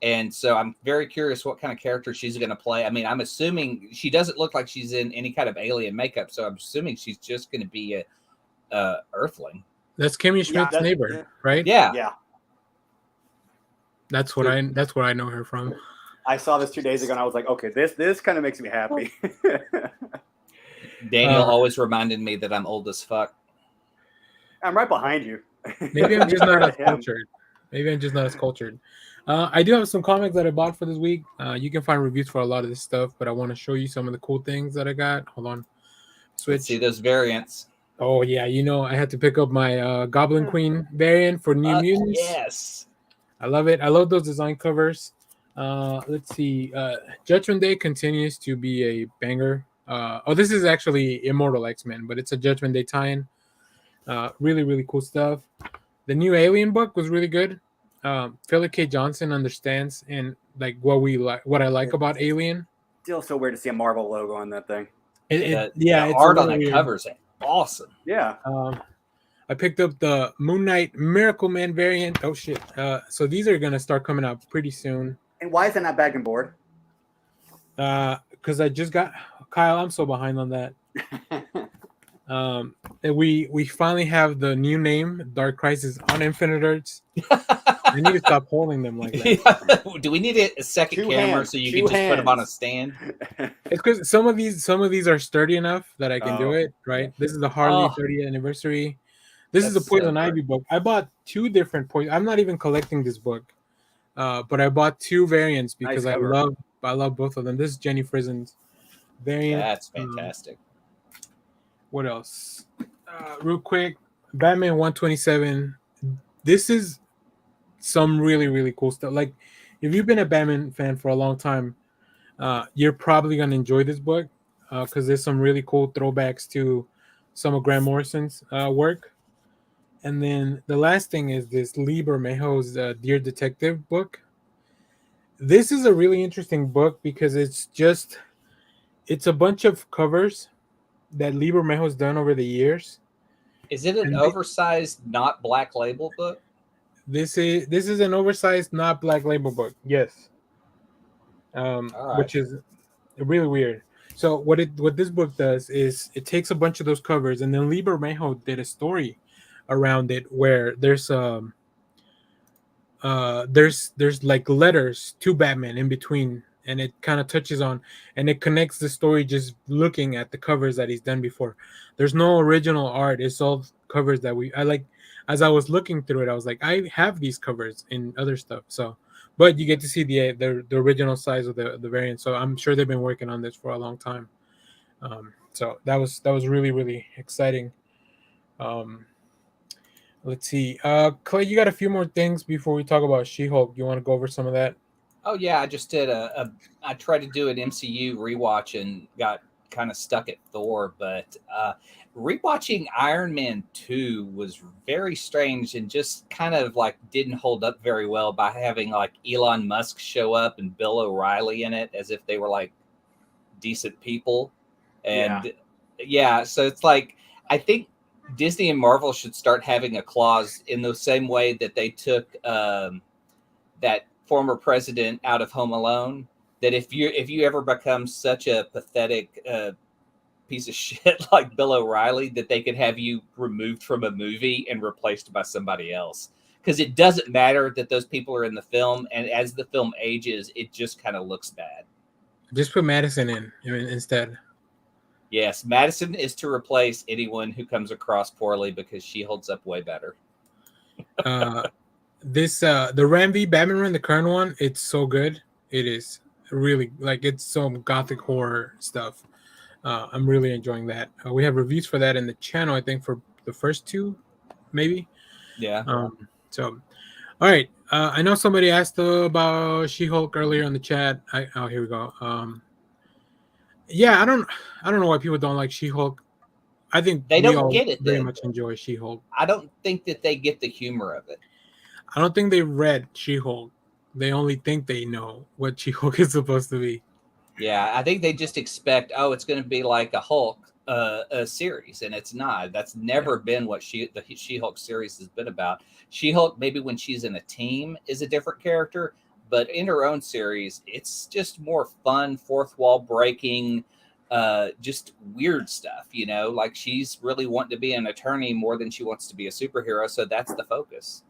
and so I'm very curious what kind of character she's going to play. I mean, I'm assuming she doesn't look like she's in any kind of alien makeup, so I'm assuming she's just going to be a Earthling. That's Kimmy Schmidt's neighbor, right? Yeah. That's what I know her from. I saw this 2 days ago, and I was like, okay, this kind of makes me happy. Daniel always reminded me that I'm old as fuck. I'm right behind you. Maybe I'm just not as cultured. I do have some comics that I bought for this week. You can find reviews for a lot of this stuff, but I want to show you some of the cool things that I got. Hold on. Switch. Let's see those variants. Oh, yeah. I had to pick up my Goblin Queen variant for New Mutants. Yes. I love it. I love those design covers. Let's see. Judgment Day continues to be a banger. This is actually Immortal X-Men, but it's a Judgment Day tie-in. Really, really cool stuff. The new Alien book was really good. Philip K. Johnson understands and like what I like about Alien. Still so weird to see a Marvel logo on that thing. The art on the covers is awesome. Yeah. I picked up the Moon Knight Miracle Man variant. Oh shit! So these are gonna start coming out pretty soon. And why is that not bag and board? Because I just got Kyle. I'm so behind on that. And we finally have the new name, Dark Crisis on Infinite Earths. I need to stop holding them like that. Do we need a second camera so you can just put them on a stand? It's because some of these are sturdy enough that I can do it. Right. This is the Harley 30th anniversary. This is the Poison Ivy book. I bought two different points. I'm not even collecting this book, but I bought two variants because I love both of them. This is Jenny Frizen's variant. That's fantastic. What else? Real quick, Batman 127. This is some really, really cool stuff. Like, if you've been a Batman fan for a long time, you're probably going to enjoy this book because there's some really cool throwbacks to some of Grant Morrison's work. And then the last thing is this Lee Bermejo's Dear Detective book. This is a really interesting book because it's a bunch of covers that Lee Bermejo's done over the years. Is it an oversized, not black label book? This is an oversized, not black label book. Yes. Which is really weird. So what this book does is it takes a bunch of those covers, and then Lee Bermejo did a story around it where there's like letters to Batman in between, and it kind of touches on and it connects the story just looking at the covers that he's done before. There's no original art. It's all covers that I as I was looking through it, I was like, I have these covers in other stuff. So, but you get to see the original size of the variant. So I'm sure they've been working on this for a long time. So that was really, really exciting. Um, let's see. Clay, you got a few more things before we talk about She-Hulk. You want to go over some of that? Oh yeah, I just did I tried to do an MCU rewatch and got kind of stuck at Thor, but rewatching Iron Man 2 was very strange and just kind of like didn't hold up very well by having like Elon Musk show up and Bill O'Reilly in it as if they were like decent people. And yeah, so it's like I think Disney and Marvel should start having a clause in the same way that they took that former president out of Home Alone, that if you ever become such a pathetic piece of shit like Bill O'Reilly, that they could have you removed from a movie and replaced by somebody else. Because it doesn't matter that those people are in the film, and as the film ages, it just kind of looks bad. Just put Madison in instead. Yes, Madison is to replace anyone who comes across poorly because she holds up way better. The Ram v Batman run, the current one, it's so good. It is really like it's some gothic horror stuff. I'm really enjoying that. We have reviews for that in the channel, I think, for the first two, maybe. Yeah. So, all right. I know somebody asked about She-Hulk earlier in the chat. Here we go. Yeah, I don't know why people don't like She-Hulk. I think they don't get it. Very much enjoy She-Hulk. I don't think that they get the humor of it. I don't think they read She-Hulk. They only think they know what She-Hulk is supposed to be. Yeah, I think they just expect, it's going to be like a Hulk a series, and it's not. That's never been what the She-Hulk series has been about. She-Hulk, maybe when she's in a team, is a different character, but in her own series, it's just more fun, fourth wall breaking, just weird stuff, like she's really wanting to be an attorney more than she wants to be a superhero, so that's the focus.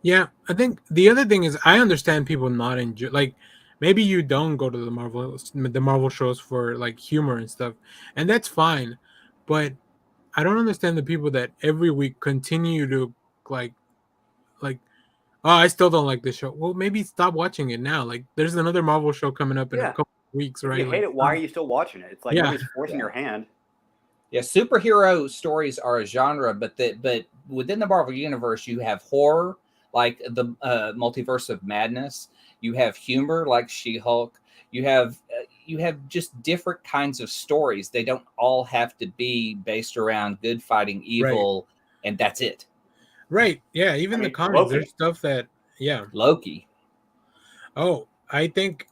Yeah, I think the other thing is I understand people not enjoy, like maybe you don't go to the Marvel shows for like humor and stuff, and that's fine, but I don't understand the people that every week continue to like oh, I still don't like this show. Well, maybe stop watching it now. Like there's another Marvel show coming up in a couple of weeks, right? If you hate it, why are you still watching it? It's like nobody's forcing your hand. Yeah, superhero stories are a genre, but within the Marvel universe, you have horror, like the Multiverse of Madness. You have humor, like She-Hulk. You have just different kinds of stories. They don't all have to be based around good fighting evil, and that's it. Right. Yeah. Even the comics, Loki. there's stuff that Loki. Oh, I think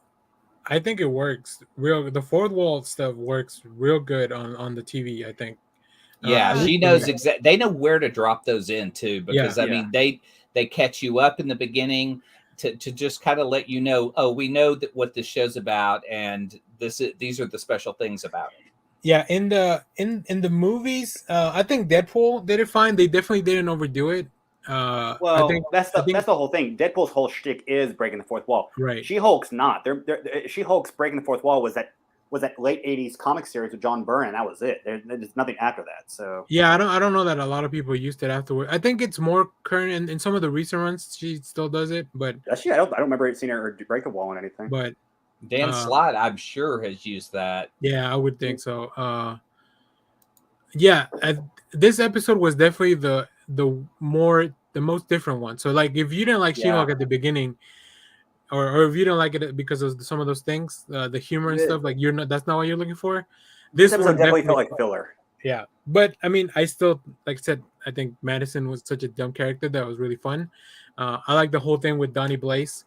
it works. The fourth wall stuff works real good on the TV, I think. Yeah, she knows they know where to drop those in too, because I mean they catch you up in the beginning to just kind of let you know, we know that what this show's about, and these are the special things about it. Yeah, in the movies, I think Deadpool did it fine. They definitely didn't overdo it. Well, that's the whole thing. Deadpool's whole shtick is breaking the fourth wall. Right. She-Hulk's not. She-Hulk's breaking the fourth wall was that late '80s comic series with John Byrne, and that was it. There's nothing after that. So yeah, I don't know that a lot of people used it afterward. I think it's more current in some of the recent runs. She still does it, but actually, I don't remember seeing her break a wall on anything. But Dan Slott, I'm sure, has used that. Yeah, I would think so. This episode was definitely the most different one. So like, if you didn't like She-Hulk at the beginning, or if you don't like it because of some of those things, the humor and stuff, like that's not what you're looking for. This episode one definitely felt like filler. Yeah, but I mean, I still, like I said, I think Madison was such a dumb character that was really fun. I like the whole thing with Donnie Blaze.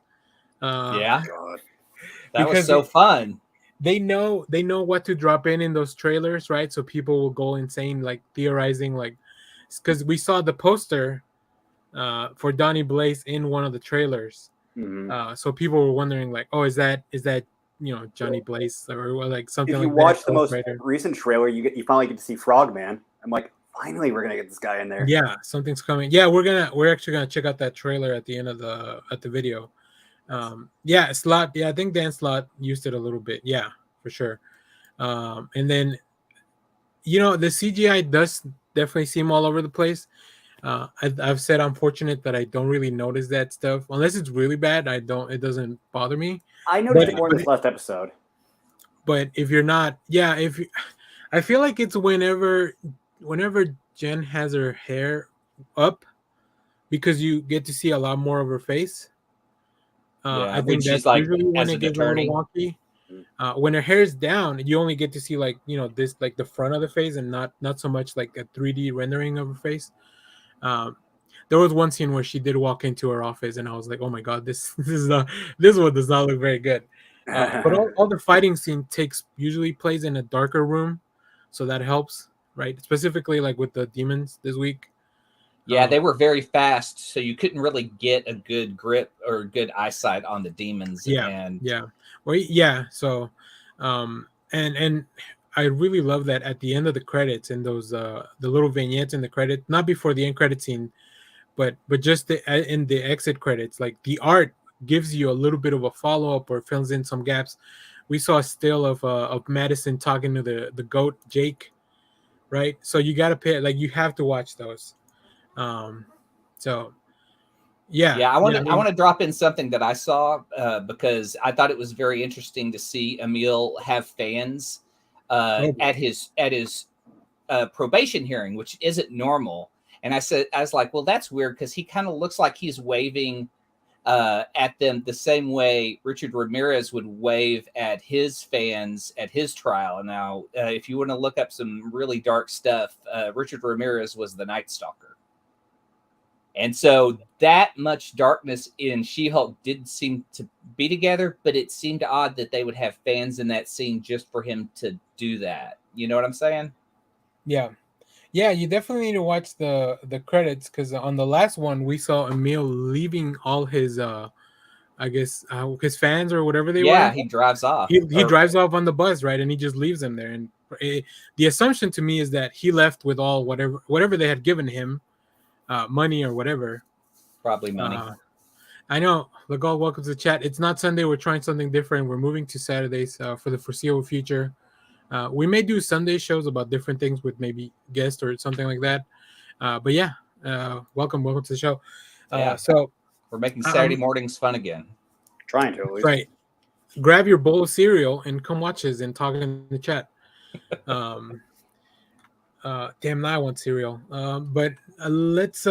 God. That was so fun. They know what to drop in those trailers, right? So people will go insane, like theorizing, like because we saw the poster for Donnie Blaze in one of the trailers. Mm-hmm. So people were wondering, like, oh, is that Johnny Blaze or like something? If you like watch that, the most recent trailer, you finally get to see Frogman. I'm like, finally, we're gonna get this guy in there. Yeah, something's coming. Yeah, we're actually gonna check out that trailer at the end of the video. Slott. Yeah, I think Dan Slott used it a little bit. Yeah, for sure. And then, the CGI does definitely seem all over the place. I've said I'm fortunate that I don't really notice that stuff unless it's really bad. I don't. It doesn't bother me. I noticed But it more in this last episode. but if you're not, yeah, if you, I feel like it's whenever Jen has her hair up because you get to see a lot more of her face. Yeah, I when think she's that's like usually when as it an gets a attorney. little wonky. When her hair's down, you only get to see like this like the front of the face and not so much like a 3D rendering of her face. Um, there was one scene where she did walk into her office, and I was like, "Oh my god, this one does not look very good." But all the fighting scene usually plays in a darker room, so that helps, right? Specifically, like with the demons this week. Yeah, they were very fast, so you couldn't really get a good grip or good eyesight on the demons. And Yeah. Well, yeah. So, and I really love that at the end of the credits and those the little vignettes in the credit, not before the end credit scene, but just in the exit credits, like the art gives you a little bit of a follow up or fills in some gaps. We saw a still of Madison talking to the goat Jake, right? So you got to pay, like, you have to watch those. So yeah, I want I to mean, drop in something that I saw because I thought it was very interesting to see Emil have fans at his probation hearing, which isn't normal. And I was like, well, that's weird because he kind of looks like he's waving at them the same way Richard Ramirez would wave at his fans at his trial. Now, if you want to look up some really dark stuff, Richard Ramirez was the Night Stalker. And so that much darkness in She-Hulk didn't seem to be together, but it seemed odd that they would have fans in that scene just for him to do that. You know what I'm saying? yeah. You definitely need to watch the credits because on the last one we saw Emil leaving all his I guess his fans or whatever they were. He drives off. He drives off on the bus, right, and he just leaves them there. And the assumption to me is that he left with all whatever they had given him, money or whatever. Probably money. I know. Legal, welcome to the chat. It's not Sunday. We're trying something different. We're moving to Saturdays for the foreseeable future. We may do Sunday shows about different things with maybe guests or something like that. But yeah, welcome to the show. So we're making Saturday mornings fun again. Trying to, at least. Right. Grab your bowl of cereal and come watch us and talk in the chat. Damn, now I want cereal. But let's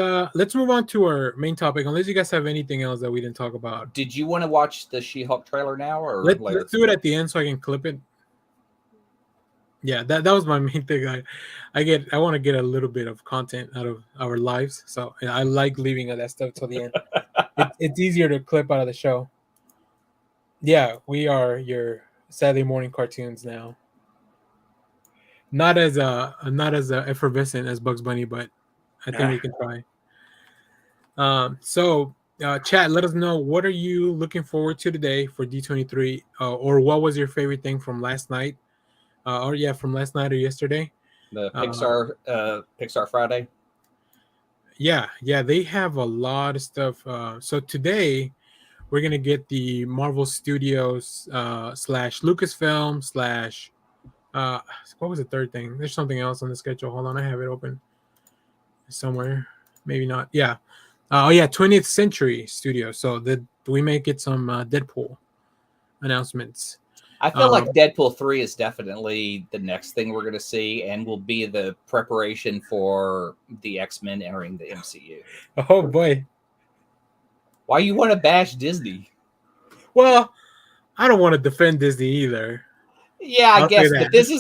move on to our main topic. Unless you guys have anything else that we didn't talk about. Did you want to watch the She-Hulk trailer now or later? Let's do it at the end so I can clip it. Yeah, that was my main thing. I want to get a little bit of content out of our lives, so I like leaving that stuff till the end. It's easier to clip out of the show. Yeah, we are your Saturday morning cartoons now. Not as effervescent as Bugs Bunny, but I think we can try. So chat, let us know, what are you looking forward to today for D23, or what was your favorite thing from last night? From last night or yesterday. The Pixar Friday. Yeah, they have a lot of stuff. So today we're gonna get the Marvel Studios / Lucasfilm / what was the third thing? There's something else on the schedule. Hold on, I have it open somewhere. Maybe not. Yeah. 20th Century Studios. So that we may get some Deadpool announcements. I feel like Deadpool 3 is definitely the next thing we're going to see and will be the preparation for the X-Men entering the MCU. Oh, boy. Why you want to bash Disney? Well, I don't want to defend Disney either. Yeah, I guess, but this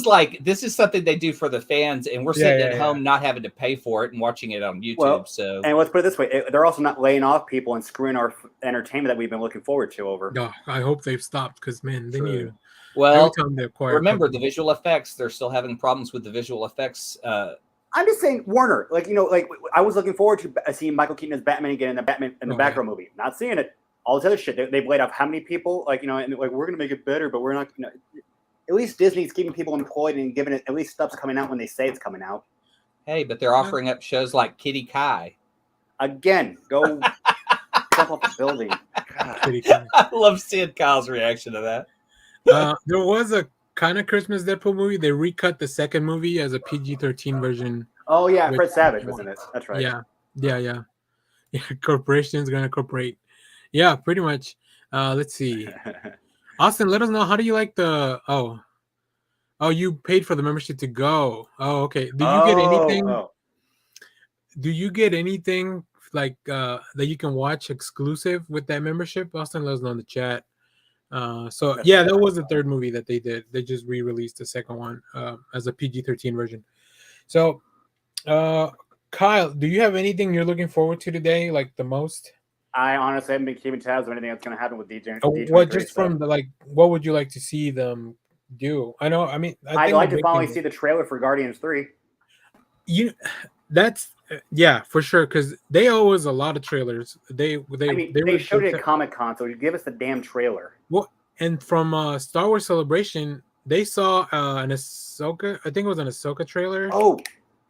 is something they do for the fans, and we're sitting at home not having to pay for it and watching it on YouTube. And let's put it this way: they're also not laying off people and screwing our entertainment that we've been looking forward to over. No, I hope they've stopped because man, they need. Well, remember the visual effects; they're still having problems with the visual effects. I'm just saying, Warner. I was looking forward to seeing Michael Keaton as Batman again in the Batgirl movie. Not seeing it. All this other shit. They've laid off how many people? And we're gonna make it better, but we're not. At least Disney's keeping people employed and giving it at least stuff's coming out when they say it's coming out. Hey, but they're offering up shows like Kitty Kai. Again, go jump off the building. I love seeing Kyle's reaction to that. There was a kind of Christmas Deadpool movie. They recut the second movie as a PG-13 version. Oh yeah, Fred Savage, wasn't it? That's right. Yeah, Yeah. Corporation's gonna corporate. Yeah, pretty much. Let's see. Austin, let us know, how do you like the you paid for the membership to go. Oh, okay. Do you get anything? Oh. Do you get anything like that you can watch exclusive with that membership? Austin, let us know in the chat. So That's yeah, fair. that was the third movie that they did. They just re-released the second one as a PG-13 version. So, Kyle, do you have anything you're looking forward to today, like the most? I honestly haven't been keeping tabs of anything that's going to happen with D23. What just from the what would you like to see them do? I know. I mean, I'd like to finally see the trailer for Guardians 3. That's yeah, for sure, because they owe us a lot of trailers. They showed it at Comic-Con, so give us the damn trailer. Well, and from Star Wars Celebration, they saw an Ahsoka. I think it was an Ahsoka trailer. Oh,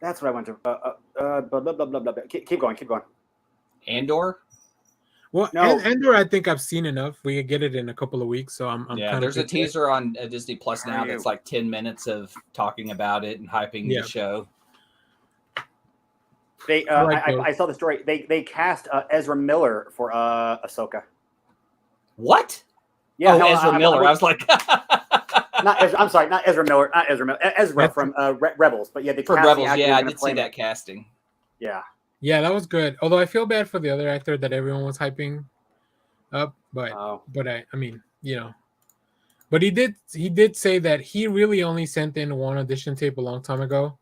that's what I went to. Blah, blah, blah, blah, blah. Keep going. Andor. Well, No. Andor, I think I've seen enough. We could get it in a couple of weeks, so I'm yeah. Kind there's of a teaser on Disney Plus now that's like 10 minutes of talking about it and hyping Yeah. the show. They, I saw the story. They cast Ezra Miller for Ahsoka. What? Yeah, Ezra Miller. I was like, not Ezra, I'm sorry, not Ezra Miller. Not Ezra Miller. Ezra from Rebels. But yeah, they for cast Rebels. the actor Yeah, I who's gonna did play see him. that casting. Yeah. Yeah, that was good. Although I feel bad for the other actor that everyone was hyping up, but I mean, but he did say that he really only sent in one audition tape a long time ago.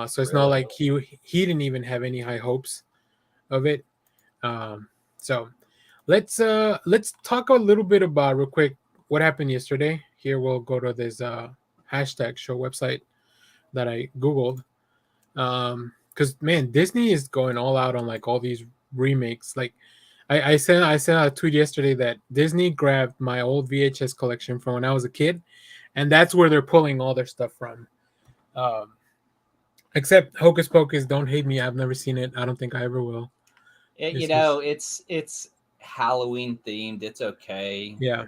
So it's not like he didn't even have any high hopes of it. So let's talk a little bit about real quick what happened yesterday. Here we'll go to this hashtag show website that I googled. Because man, Disney is going all out on like all these remakes. Like I sent a tweet yesterday that Disney grabbed my old VHS collection from when I was a kid, and that's where they're pulling all their stuff from. Except Hocus Pocus, don't hate me. I've never seen it. I don't think I ever will. It's Halloween themed. It's okay. Yeah.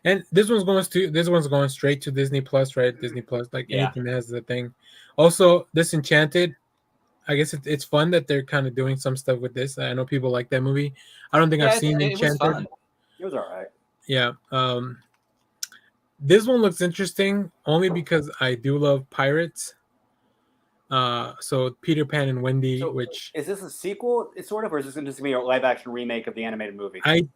And this one's going straight to Disney Plus, right? Disney Plus, like anything that has the thing. Also, Disenchanted, I guess it's fun that they're kind of doing some stuff with this. I know people like that movie. I don't think I've seen Enchanted. Was fun. It was all right. Yeah. This one looks interesting only because I do love pirates. So Peter Pan and Wendy, which is this a sequel? It's sort of, or is this just going to be a live action remake of the animated movie? I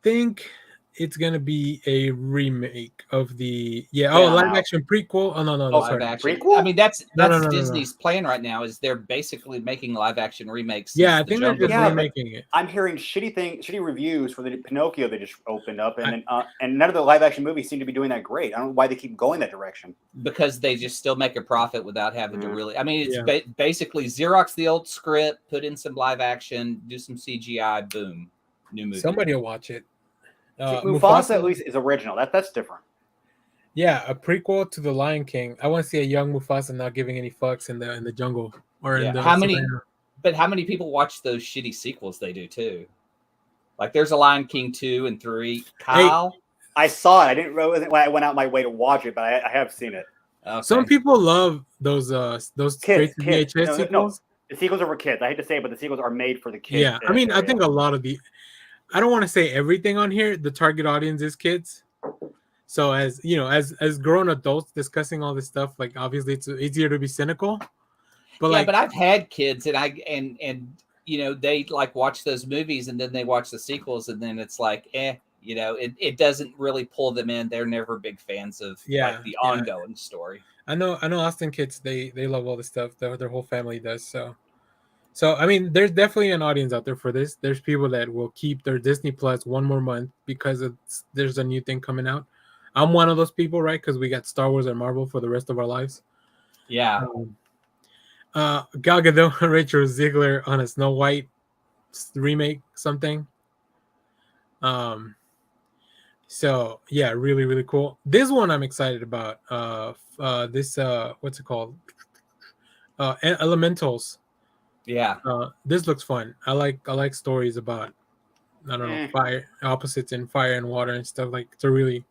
think it's gonna be a remake of the live action prequel. Oh no, live action prequel. I mean that's Disney's plan right now is they're basically making live action remakes. Yeah, I think they're just remaking it. I'm hearing shitty reviews for the Pinocchio they just opened up, and none of the live action movies seem to be doing that great. I don't know why they keep going that direction. Because they just still make a profit without having to really. I mean, it's basically Xerox the old script, put in some live action, do some CGI, boom, new movie. Somebody will watch it. Mufasa at least is original. That's different. Yeah, a prequel to The Lion King. I want to see a young Mufasa not giving any fucks in the jungle or in the savannah. But how many people watch those shitty sequels they do too? Like there's a Lion King 2 and 3. Kyle, I saw it. I went out my way to watch it, but I have seen it. Okay. Some people love those kids. VHS sequels. No, the sequels are for kids. I hate to say it, but the sequels are made for the kids. Yeah, I mean, I think a lot of I don't want to say everything on here. The target audience is kids. So as grown adults discussing all this stuff, like obviously it's easier to be cynical. But but I've had kids and they like watch those movies and then they watch the sequels and then it's like, it doesn't really pull them in. They're never big fans of like the ongoing story. I know Austin kids, they love all this stuff. Their whole family does. So I mean, there's definitely an audience out there for this. There's people that will keep their Disney Plus one more month because there's a new thing coming out. I'm one of those people, right? Because we got Star Wars and Marvel for the rest of our lives. Yeah. Gal Gadot and Rachel Ziegler on a Snow White remake something. So yeah, really, really cool. This one I'm excited about. What's it called? Elementals. Yeah. This looks fun. I like stories about fire, opposites in fire and water and stuff. Like it's a really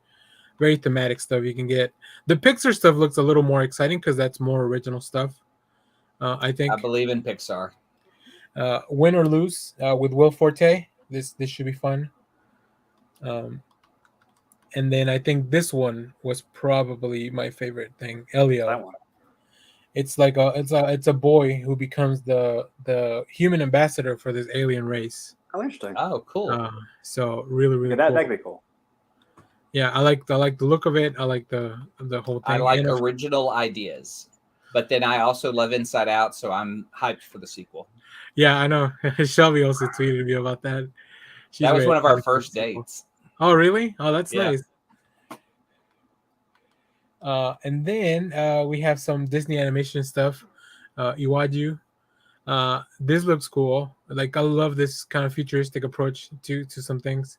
very thematic stuff you can get. The Pixar stuff looks a little more exciting because that's more original stuff. I think. I believe in Pixar. Win or Lose with Will Forte. This should be fun. And then I think this one was probably my favorite thing. Elio. That one. It's like it's a boy who becomes the human ambassador for this alien race. Oh, interesting. Oh, cool. So really Yeah, cool. that'd be cool. Yeah, I like the look of it. I like the whole thing. I like original ideas, but then I also love Inside Out, so I'm hyped for the sequel. Yeah, I know. Shelby also tweeted me about that. That was one of our first dates. Oh, really? Oh, that's Yeah. nice. And then we have some Disney animation stuff. Iwaju. This looks cool. Like, I love this kind of futuristic approach to some things.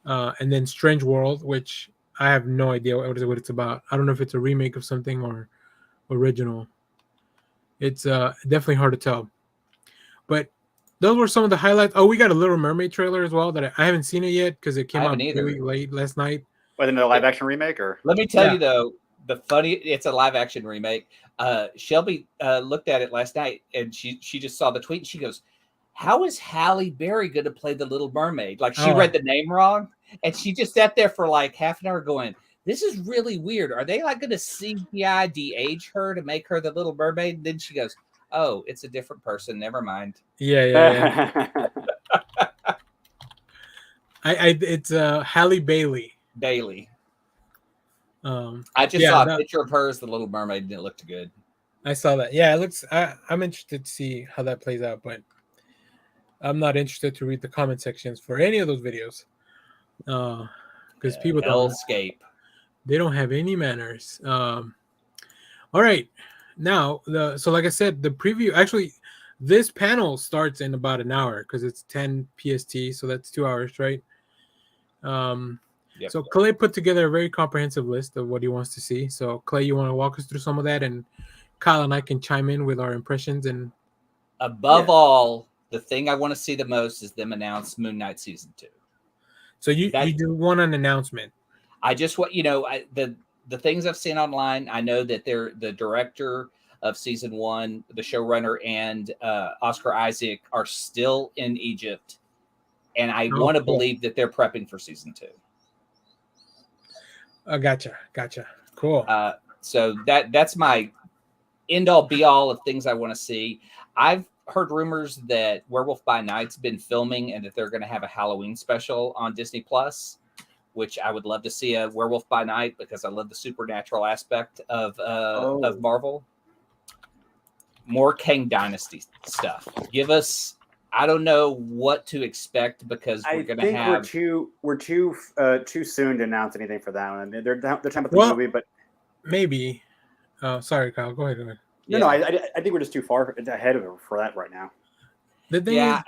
And then Strange World, which I have no idea what it's about. I don't know if it's a remake of something or original. It's definitely hard to tell. But those were some of the highlights. Oh, we got a Little Mermaid trailer as well that I haven't seen it yet because it came out really late last night. Whether in the live action remake or let me tell you though, it's a live action remake. Shelby looked at it last night and she just saw the tweet and she goes, "How is Halle Bailey going to play the Little Mermaid?" Like she read the name wrong and she just sat there for like half an hour going, "This is really weird. Are they like going to CGI de-age her to make her the Little Mermaid?" And then she goes, "Oh, it's a different person. Never mind." Yeah. It's Halle Bailey. I just saw a picture of her as the Little Mermaid and it looked good. I saw that. Yeah, it looks. I'm interested to see how that plays out, but I'm not interested to read the comment sections for any of those videos because people they don't have any manners. All right, now so like I said, the preview actually. This panel starts in about an hour because it's 10 PST, so that's 2 hours, right? So Clay put together a very comprehensive list of what he wants to see. So Clay, you want to walk us through some of that, and Kyle and I can chime in with our impressions. And above all, the thing I want to see the most is them announce Moon Knight season 2. So you do want an announcement? I just want the things I've seen online. I know that they're the director of season 1, the showrunner, and Oscar Isaac are still in Egypt, and I want to believe that they're prepping for season 2. Gotcha. Cool. So that's my end all be all of things I want to see. I've heard rumors that Werewolf by Night's been filming and that they're going to have a Halloween special on Disney Plus, which I would love to see a Werewolf by Night because I love the supernatural aspect of Marvel. More Kang Dynasty stuff. Give us. I don't know what to expect because we're going to have. We're too soon to announce anything for that one. They're trying to put the movie, but maybe. Sorry, Kyle. Go ahead. No, I think we're just too far ahead of it for that right now. The thing is,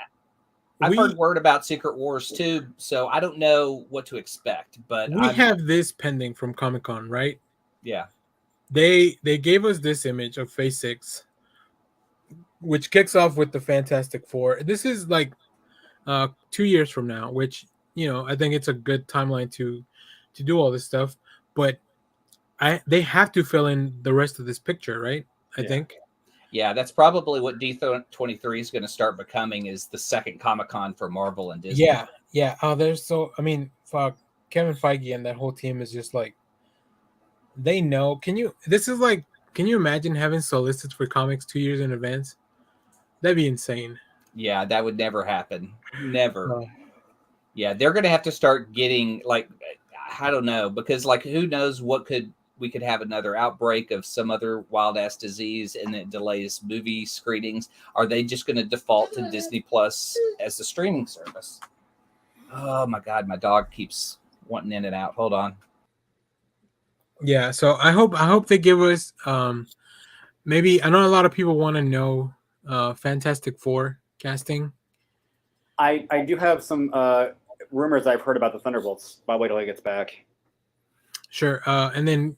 I've heard word about Secret Wars too, so I don't know what to expect. But we have this pending from Comic-Con, right? Yeah. They gave us this image of Phase 6. Which kicks off with the Fantastic Four. This is like 2 years from now, which I think it's a good timeline to do all this stuff. But they have to fill in the rest of this picture, right? I think. Yeah, that's probably what D23 is going to start becoming is the second Comic-Con for Marvel and Disney. Yeah. Fuck, Kevin Feige and that whole team is just like they know. Can you imagine having solicits for comics 2 years in advance? That'd be insane. Yeah, that would never happen. Never. No. Yeah, they're going to have to start getting I don't know, because who knows we could have another outbreak of some other wild ass disease and it delays movie screenings. Are they just going to default to Disney Plus as the streaming service? Oh my God, my dog keeps wanting in and out. Hold on. Yeah, so I hope they give us maybe. I know a lot of people want to know Fantastic Four casting. I do have some rumors I've heard about the Thunderbolts. I'll wait till he gets back. Sure, and then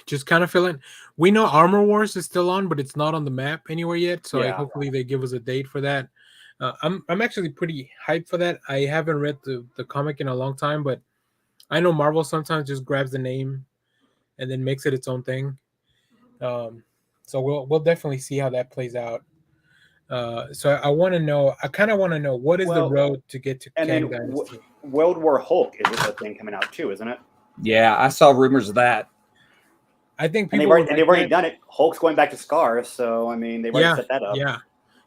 just kind of fill in. We know Armor Wars is still on, but it's not on the map anywhere yet. So hopefully they give us a date for that. I'm actually pretty hyped for that. I haven't read the comic in a long time, but I know Marvel sometimes just grabs the name and then makes it its own thing. So we'll definitely see how that plays out. So I want to know. I kind of want to know what is the Well, road to get to And Kang then Dynasty. World War Hulk is a thing coming out too, isn't it? Yeah, I saw rumors of that. I think And people they've already done it. Hulk's going back to Scar, so I mean they've already Yeah, set that up. yeah.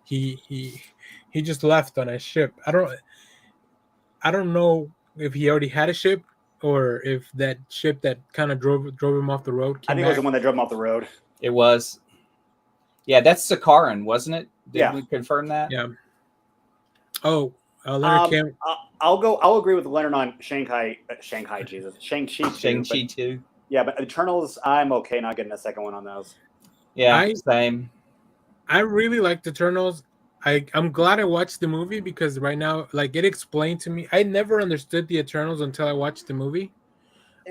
He just left on a ship. I don't know if he already had a ship or if that ship that kind of drove him off the road I came think it was back. the one that drove him off the road. It was. Yeah, that's Sakaran, wasn't it? Did Yeah. we confirm that? Yeah. Oh, Leonard Kim. I'll agree with Leonard on Shang-Chi, Jesus, Shang-Chi too. Shang-Chi too. Yeah, but Eternals, I'm okay not getting a second one on those. Yeah, same. I really liked Eternals. I'm glad I watched the movie because right now, like, it explained to me. I never understood the Eternals until I watched the movie.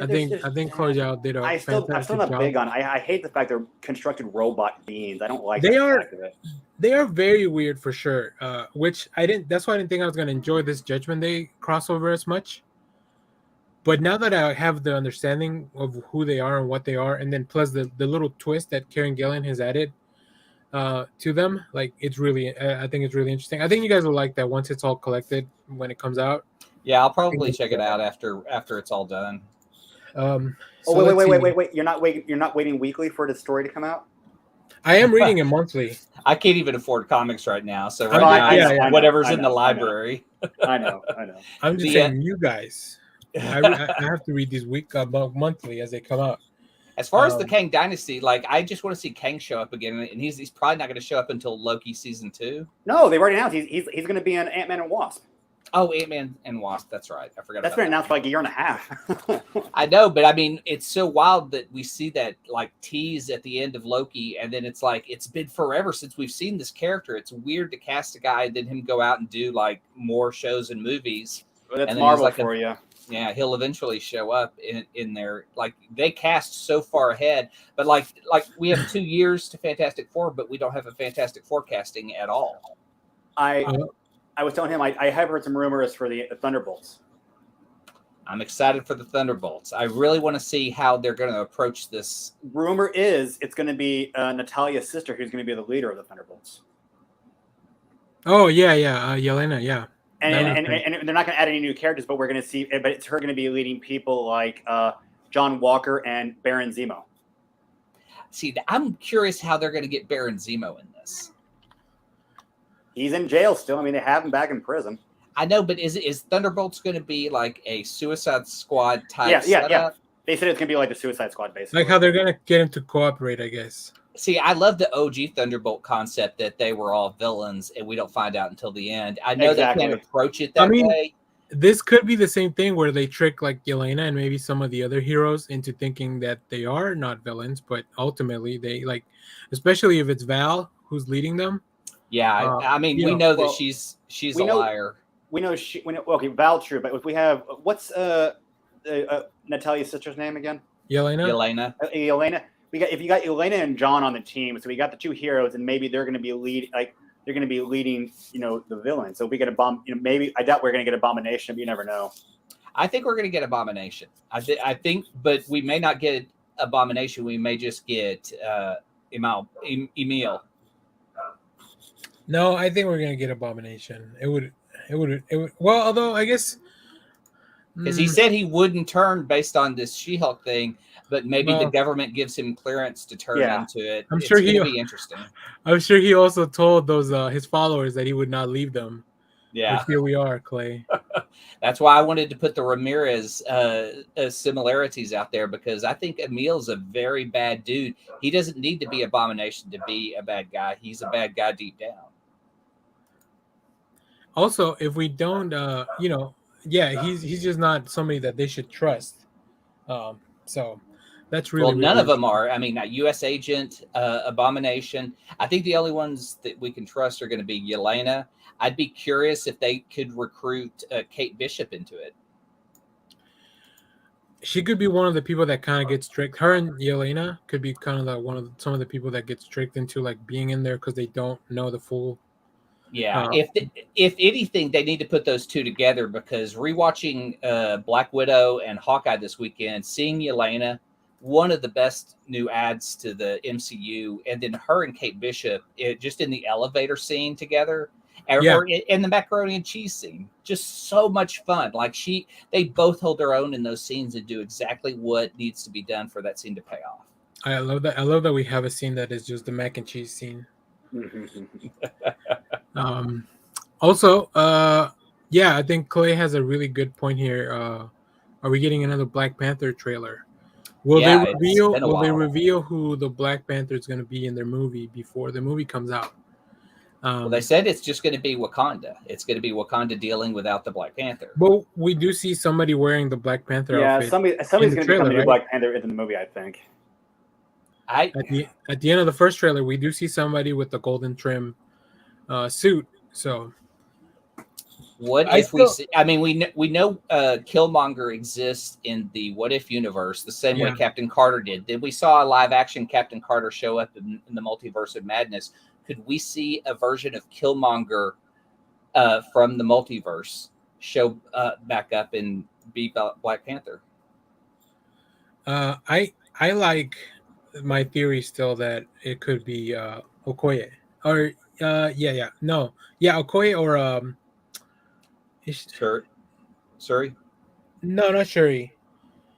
I think Chloe Zhao did a I'm fantastic still not job. big on. I hate the fact they're constructed robot beings. I don't like They that are- fact of it. They are very weird for sure. Which I didn't. That's why I didn't think I was gonna enjoy this Judgment Day crossover as much. But now that I have the understanding of who they are and what they are, and then plus the little twist that Karen Gillan has added to them, like it's really, I think it's really interesting. I think you guys will like that once it's all collected when it comes out. Yeah, I'll probably check it out after it's all done. Oh wait! You're not waiting weekly for the story to come out. I am reading it monthly. I can't even afford comics right now, so I right know, now, I whatever's know, in the library. I know. I'm just saying, you guys. I have to read these monthly as they come out. As far as the Kang Dynasty, like I just want to see Kang show up again, and he's probably not going to show up until Loki season 2. No, they've already announced he's going to be in Ant-Man and Wasp. Oh, Ant-Man and Wasp. That's right. I forgot. That's been announced for like a year and a half. I know, but I mean, it's so wild that we see that like tease at the end of Loki, and then it's like it's been forever since we've seen this character. It's weird to cast a guy and then him go out and do like more shows and movies. Well, that's and then Marvel like for you. Yeah, he'll eventually show up in there. Like they cast so far ahead, but like we have 2 years to Fantastic Four, but we don't have a Fantastic Four casting at all. I was telling him I have heard some rumors for the Thunderbolts. I'm excited for the Thunderbolts. I really want to see how they're going to approach this. Rumor is it's going to be Natalia's sister who's going to be the leader of the Thunderbolts. Oh yeah, Yelena, yeah. And they're not going to add any new characters, but we're going to see. But it's her going to be leading people like John Walker and Baron Zemo. See, I'm curious how they're going to get Baron Zemo in this. He's in jail still. I mean, they have him back in prison. I know, but is Thunderbolts going to be like a Suicide Squad type Yeah. setup? They said it's going to be like the Suicide Squad, basically. Like how they're gonna get him to cooperate, I guess. See, I love the OG Thunderbolt concept that they were all villains and we don't find out until the end. I know they can't approach it that way. This could be the same thing where they trick like Yelena and maybe some of the other heroes into thinking that they are not villains, but ultimately they like, especially if it's Val who's leading them. Yeah, I mean, we know that she's a liar. We know okay, Val true, but if we have what's Natalia's sister's name again? Yelena. Yelena. If you got Yelena and John on the team, so we got the two heroes, and maybe they're going to be leading, the villain. So if we get maybe I doubt we're going to get Abomination, but you never know. I think we're going to get Abomination. I think, but we may not get Abomination. We may just get Emil. No, I think we're gonna get Abomination. It would. Well, although I guess because he said he wouldn't turn based on this She-Hulk thing, but maybe the government gives him clearance to turn into it. I'm sure he'll be interesting. I'm sure he also told those his followers that he would not leave them. Yeah, but here we are, Clay. That's why I wanted to put the Ramirez similarities out there because I think Emil's a very bad dude. He doesn't need to be Abomination to be a bad guy. He's a bad guy deep down. Also, if we don't, he's just not somebody that they should trust. So that's really none of them are. I mean, U.S. Agent, Abomination. I think the only ones that we can trust are going to be Yelena. I'd be curious if they could recruit Kate Bishop into it. She could be one of the people that kind of gets tricked. Her and Yelena could be kind of some of the people that gets tricked into like being in there because they don't know the full. Yeah, if anything, they need to put those two together because rewatching Black Widow and Hawkeye this weekend, seeing Yelena one of the best new adds to the MCU. And then her and Kate Bishop, just in the elevator scene together, or in the macaroni and cheese scene, just so much fun. Like they both hold their own in those scenes and do exactly what needs to be done for that scene to pay off. I love that. I love that we have a scene that is just the mac and cheese scene. Also, yeah, I think Clay has a really good point here. Are we getting another Black Panther trailer? Will they reveal who the Black Panther is going to be in their movie before the movie comes out? Well, they said it's just going to be Wakanda. It's going to be Wakanda dealing without the Black Panther. But we do see somebody wearing the Black Panther outfit. Yeah, somebody's going to become the new Black Panther in the movie, I think. At the end of the first trailer, we do see somebody with the golden trim suit. So, what if we see? I mean, we know Killmonger exists in the What If universe the same way Captain Carter did. Then we saw a live action Captain Carter show up in the Multiverse of Madness. Could we see a version of Killmonger from the multiverse show back up and be Black Panther? I like my theory still that it could be Okoye or Okoye or Shuri? No, not Shuri.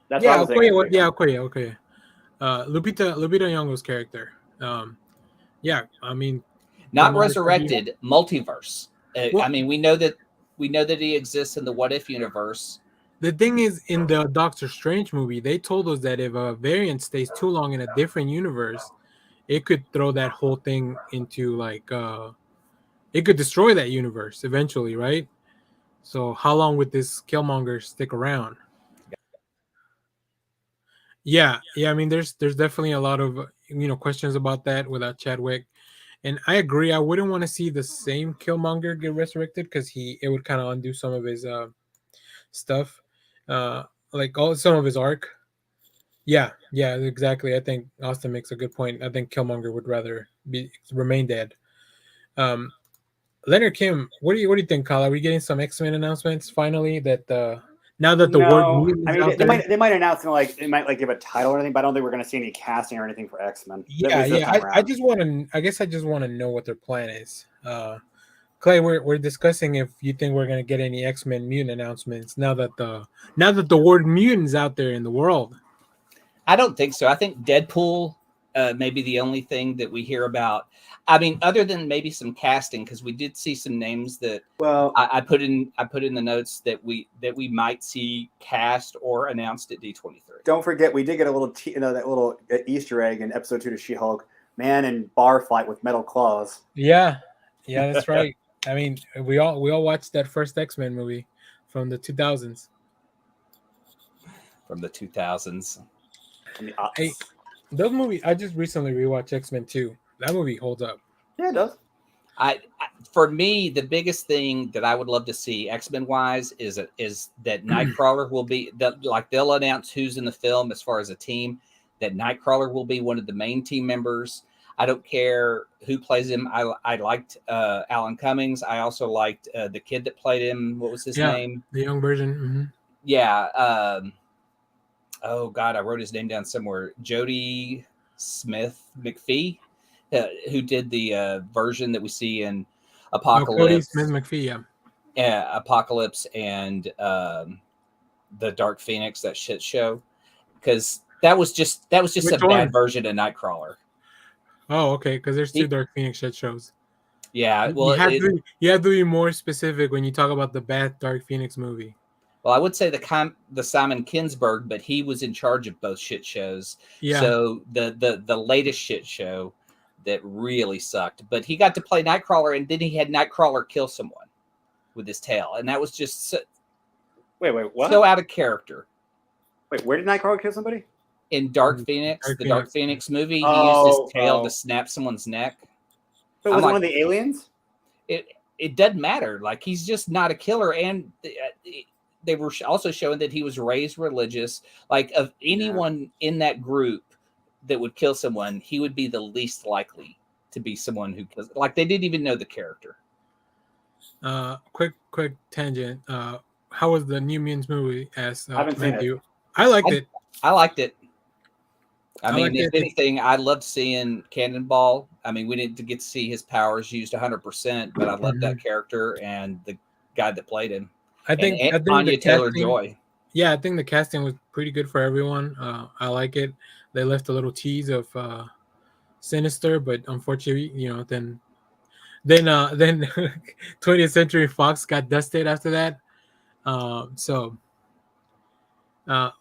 That's Okoye. Okoye. Lupita Nyong'o's character. I mean, not resurrected, multiverse. I mean, we know that he exists in the What If universe. The thing is, in the Doctor Strange movie, they told us that if a variant stays too long in a different universe, it could throw that whole thing into it could destroy that universe eventually, right? So how long would this Killmonger stick around? Yeah. I mean, there's definitely a lot of questions about that without Chadwick, and I agree. I wouldn't want to see the same Killmonger get resurrected because it would kind of undo some of his stuff, like some of his arc. Yeah, exactly. I think Austin makes a good point. I think Killmonger would rather remain dead. Leonard Kim, what do you think, Kyle? Are we getting some X-Men announcements finally? That now that the word Mutant they might announce they might give a title or anything, but I don't think we're going to see any casting or anything for X-Men. I just want to know what their plan is. Clay, we're discussing if you think we're going to get any X-Men mutant announcements now that the word mutant's out there in the world. I don't think so. I think Deadpool may be the only thing that we hear about. I mean, other than maybe some casting, because we did see some names that I put in the notes that we might see cast or announced at D23. Don't forget, we did get a little that little Easter egg in episode 2 to She-Hulk, man in bar fight with metal claws. Yeah, that's right. I mean, we all watched that first X-Men movie from the 2000s. From the 2000s. Hey, those movies. I just recently rewatched X-Men 2. That movie holds up. Yeah, it does. For me, the biggest thing that I would love to see X-Men wise is that Nightcrawler will be they'll announce who's in the film as far as a team. That Nightcrawler will be one of the main team members. I don't care who plays him. I liked Alan Cummings. I also liked the kid that played him. What was his name? The young version. Mm-hmm. Yeah. Oh God, I wrote his name down somewhere. Jodie Smith McPhee, who did the version that we see in Apocalypse. Jodie Smith McPhee, yeah. Apocalypse and the Dark Phoenix, that shit show, because that was just a bad version of Nightcrawler. Oh, okay, because there's 2 Dark Phoenix shit shows. Yeah, well, you have to be more specific when you talk about the bad Dark Phoenix movie. Well, I would say the Simon Kinberg, but he was in charge of both shit shows. Yeah. So the latest shit show that really sucked, but he got to play Nightcrawler, and then he had Nightcrawler kill someone with his tail, and that was just wait, what? So out of character. Wait, where did Nightcrawler kill somebody? In Dark Phoenix, Dark Phoenix movie, he used his tail to snap someone's neck. But was it one of the aliens? It doesn't matter. Like, he's just not a killer, and they were also showing that he was raised religious. Like, of anyone in that group that would kill someone, he would be the least likely to be someone who kills. Like, they didn't even know the character. Quick tangent. How was the New Mutants movie? I haven't seen it. I liked it. I liked it. I I mean, like if it. anything, I loved seeing Cannonball. I mean, we didn't get to see his powers used 100%, but I loved that character and the guy that played him. I think the Anya Taylor casting. Joy. Yeah, I think the casting was pretty good for everyone. I like it. They left a little tease of Sinister, but unfortunately, then 20th Century Fox got dusted after that.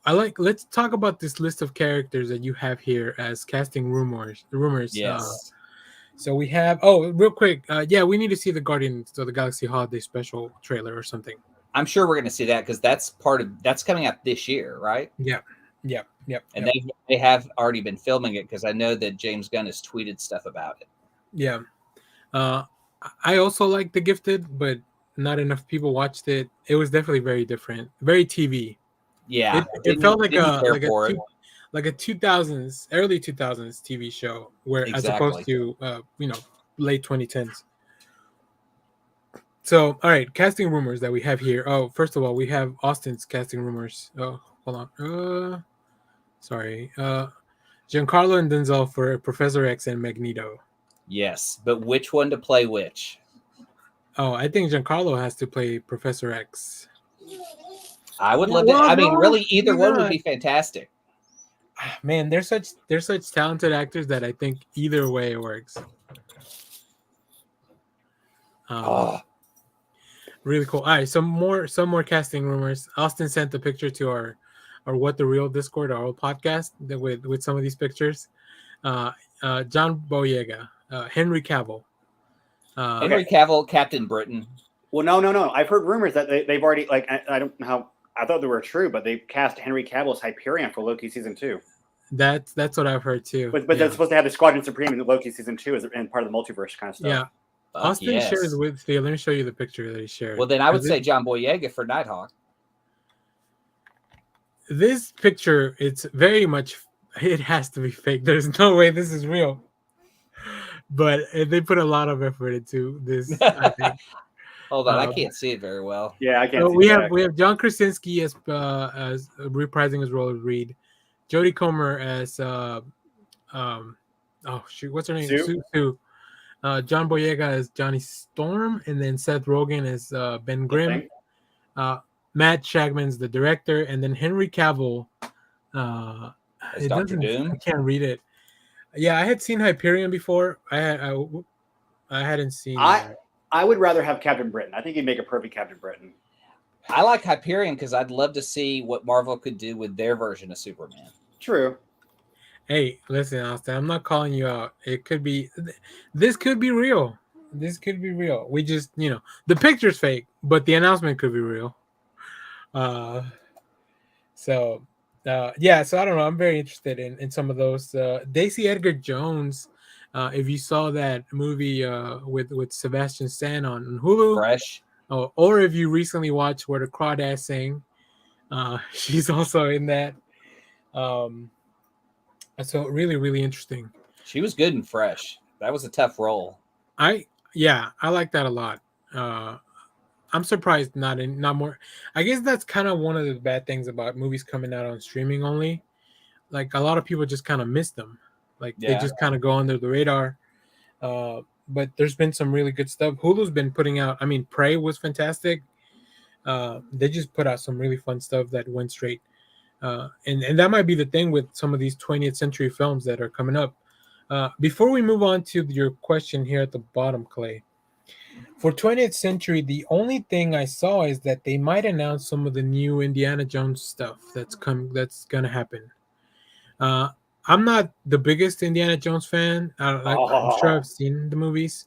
Let's talk about this list of characters that you have here as casting rumors. Yes. So we have real quick, we need to see the Guardians of the Galaxy Holiday Special trailer or something. I'm sure we're going to see that because that's coming out this year, right? Yeah. And they have already been filming it because I know that James Gunn has tweeted stuff about it. Yeah. I also like The Gifted, but not enough people watched it. It was definitely very different, very TV. Yeah, it felt like a 2000s, early 2000s TV show, where as opposed to late 2010s. So, all right, casting rumors that we have here. Oh, first of all, we have Austin's casting rumors. Oh, hold on. Sorry. Giancarlo and Denzel for Professor X and Magneto. Yes, but which one to play which? Oh, I think Giancarlo has to play Professor X. I would love to. I mean, really, either one would be fantastic. Man, they're such talented actors that I think either way works. Really cool. All right, some more casting rumors. Austin sent the picture to our What the Real Discord, our old podcast, with some of these pictures. John Boyega, Henry Cavill. Henry Cavill, Captain Britain. Well, no. I've heard rumors that they've already, like, I don't know how, I thought they were true, but they cast Henry Cavill as Hyperion for Loki season 2. That's what I've heard too. But they're supposed to have the Squadron Supreme in Loki season 2 and part of the multiverse kind of stuff. Yeah. Austin shares with you. Let me show you the picture that he shared. Well, then I would say John Boyega for Nighthawk. This picture, it's very much, it has to be fake. There's no way this is real. But they put a lot of effort into this, I think. Hold on, I can't see it very well. Yeah, I can't. So see we have John Krasinski as reprising his role as Reed, Jodie Comer as what's her name? Sue. John Boyega as Johnny Storm, and then Seth Rogen as Ben Grimm. Matt Shagman's the director, and then Henry Cavill as Dr. Doom. I can't read it. Yeah, I had seen Hyperion before. I hadn't seen. I would rather have Captain Britain. I think he'd make a perfect Captain Britain. I like Hyperion because I'd love to see what Marvel could do with their version of Superman. True. Hey, listen, Austin, I'm not calling you out. It could be, this could be real. This could be real. We just, the picture's fake, but the announcement could be real. So I don't know. I'm very interested in some of those. Daisy Edgar Jones, if you saw that movie with Sebastian Stan on Hulu, Fresh. Or if you recently watched Where the Crawdads Sing, she's also in that. So really, really interesting. She was good and Fresh. That was a tough role. I like that a lot. I'm surprised not more. I guess that's kind of one of the bad things about movies coming out on streaming only. Like a lot of people just kind of miss them. Like they just kind of go under the radar. But there's been some really good stuff. Hulu's been putting out. I mean, Prey was fantastic. They just put out some really fun stuff that went straight. And that might be the thing with some of these 20th century films that are coming up. Before we move on to your question here at the bottom, Clay, for 20th century, the only thing I saw is that they might announce some of the new Indiana Jones stuff that's gonna happen. I'm not the biggest Indiana Jones fan. I'm sure I've seen the movies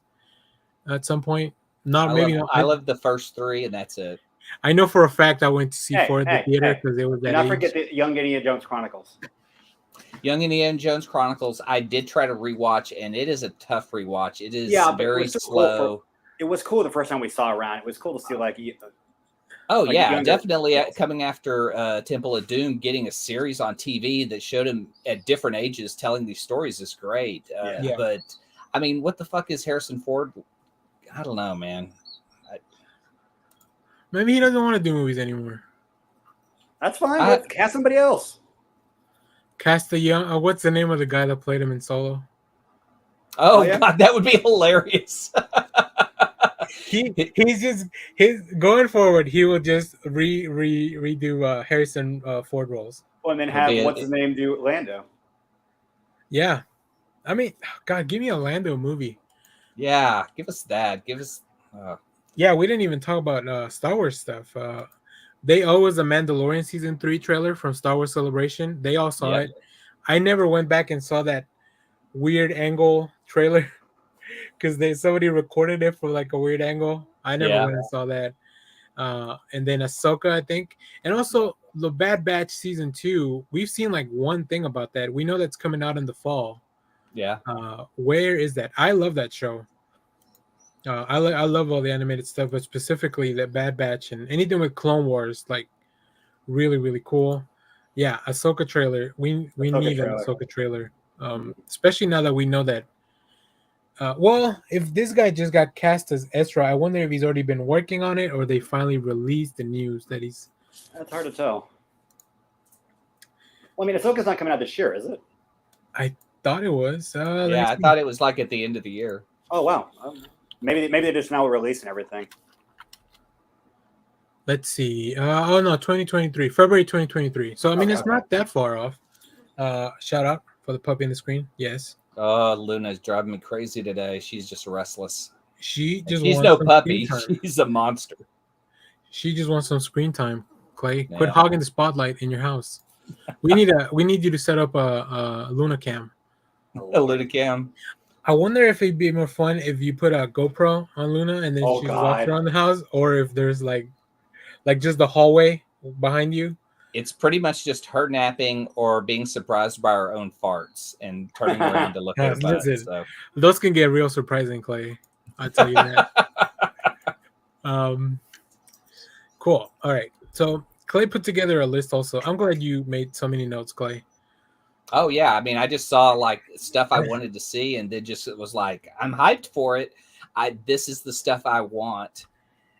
at some point. I love the first 3, and that's it. I know for a fact I went to see 4 at the theater because it was that. Do not forget the Young Indiana Jones Chronicles. Young Indiana Jones Chronicles, I did try to rewatch, and it is a tough rewatch. It is very slow. It was cool the first time we saw around. It was cool to see definitely coming after Temple of Doom, getting a series on TV that showed him at different ages telling these stories is great. But I mean, what the fuck is Harrison Ford? I don't know, man. Maybe he doesn't want to do movies anymore. That's fine. Cast somebody else. Cast the young. What's the name of the guy that played him in Solo? Oh, yeah? God, that would be hilarious. He's going forward. He will just redo Harrison Ford roles. Well, and then It'll have be what's his name do Lando. Yeah, I mean, God, give me a Lando movie. Yeah, give us that. Give us. Yeah, we didn't even talk about Star Wars stuff. They owe us a Mandalorian season 3 trailer from Star Wars Celebration. They all saw Yeah. it. I never went back and saw that weird angle trailer because somebody recorded it for like a weird angle. I never Yeah. went and saw that. And then Ahsoka, I think, and also the Bad Batch season 2. We've seen like one thing about that. We know that's coming out in the fall. Yeah. Where is that? I love that show. I love all the animated stuff, but specifically that Bad Batch and anything with Clone Wars, like really really cool. Yeah, Ahsoka trailer. We Ahsoka need an trailer. Ahsoka trailer, especially now that we know that. Well, if this guy just got cast as Ezra, I wonder if he's already been working on it or they finally released the news that he's. That's hard to tell. Well, I mean, Ahsoka's not coming out this year, is it? I thought it was. Yeah, I thought it was like at the end of the year. Oh wow. Maybe they're just now releasing everything. Let's see. Oh no, 2023, February 2023. So I mean, it's not that far off. Shout out for the puppy on the screen. Yes. Oh, Luna's driving me crazy today. She's just restless. She's no wants some puppy. screen time. She's a monster. She just wants some screen time. Clay, Yeah. quit hogging the spotlight in your house. We need you to set up a Luna cam. A Lunacam. I wonder if it'd be more fun if you put a GoPro on Luna and then Oh, she just walks God. around the house, or if there's like just the hallway behind you. It's pretty much just her napping or being surprised by her own farts and turning around to look at her butt. Listen, So. those can get real surprising, Clay. I'll tell you that. Cool. All right. So Clay put together a list also. I'm glad you made so many notes, Clay. Oh yeah, I mean, I just saw like stuff I wanted to see, and then just it was like, I'm hyped for it. This is the stuff I want.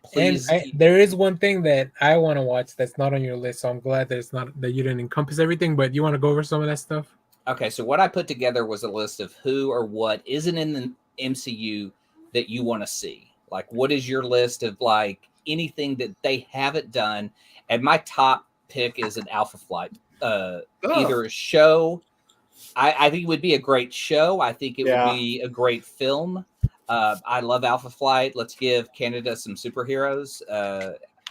Please. And there is one thing that I want to watch that's not on your list, so I'm glad that it's not that you didn't encompass everything. But you want to go over some of that stuff? Okay, so what I put together was a list of who or what isn't in the MCU that you want to see. Like, what is your list of like anything that they haven't done? And my top pick is an Alpha Flight. Either a show. I think it would be a great show. I think it would be a great film. I love Alpha Flight. Let's give Canada some superheroes.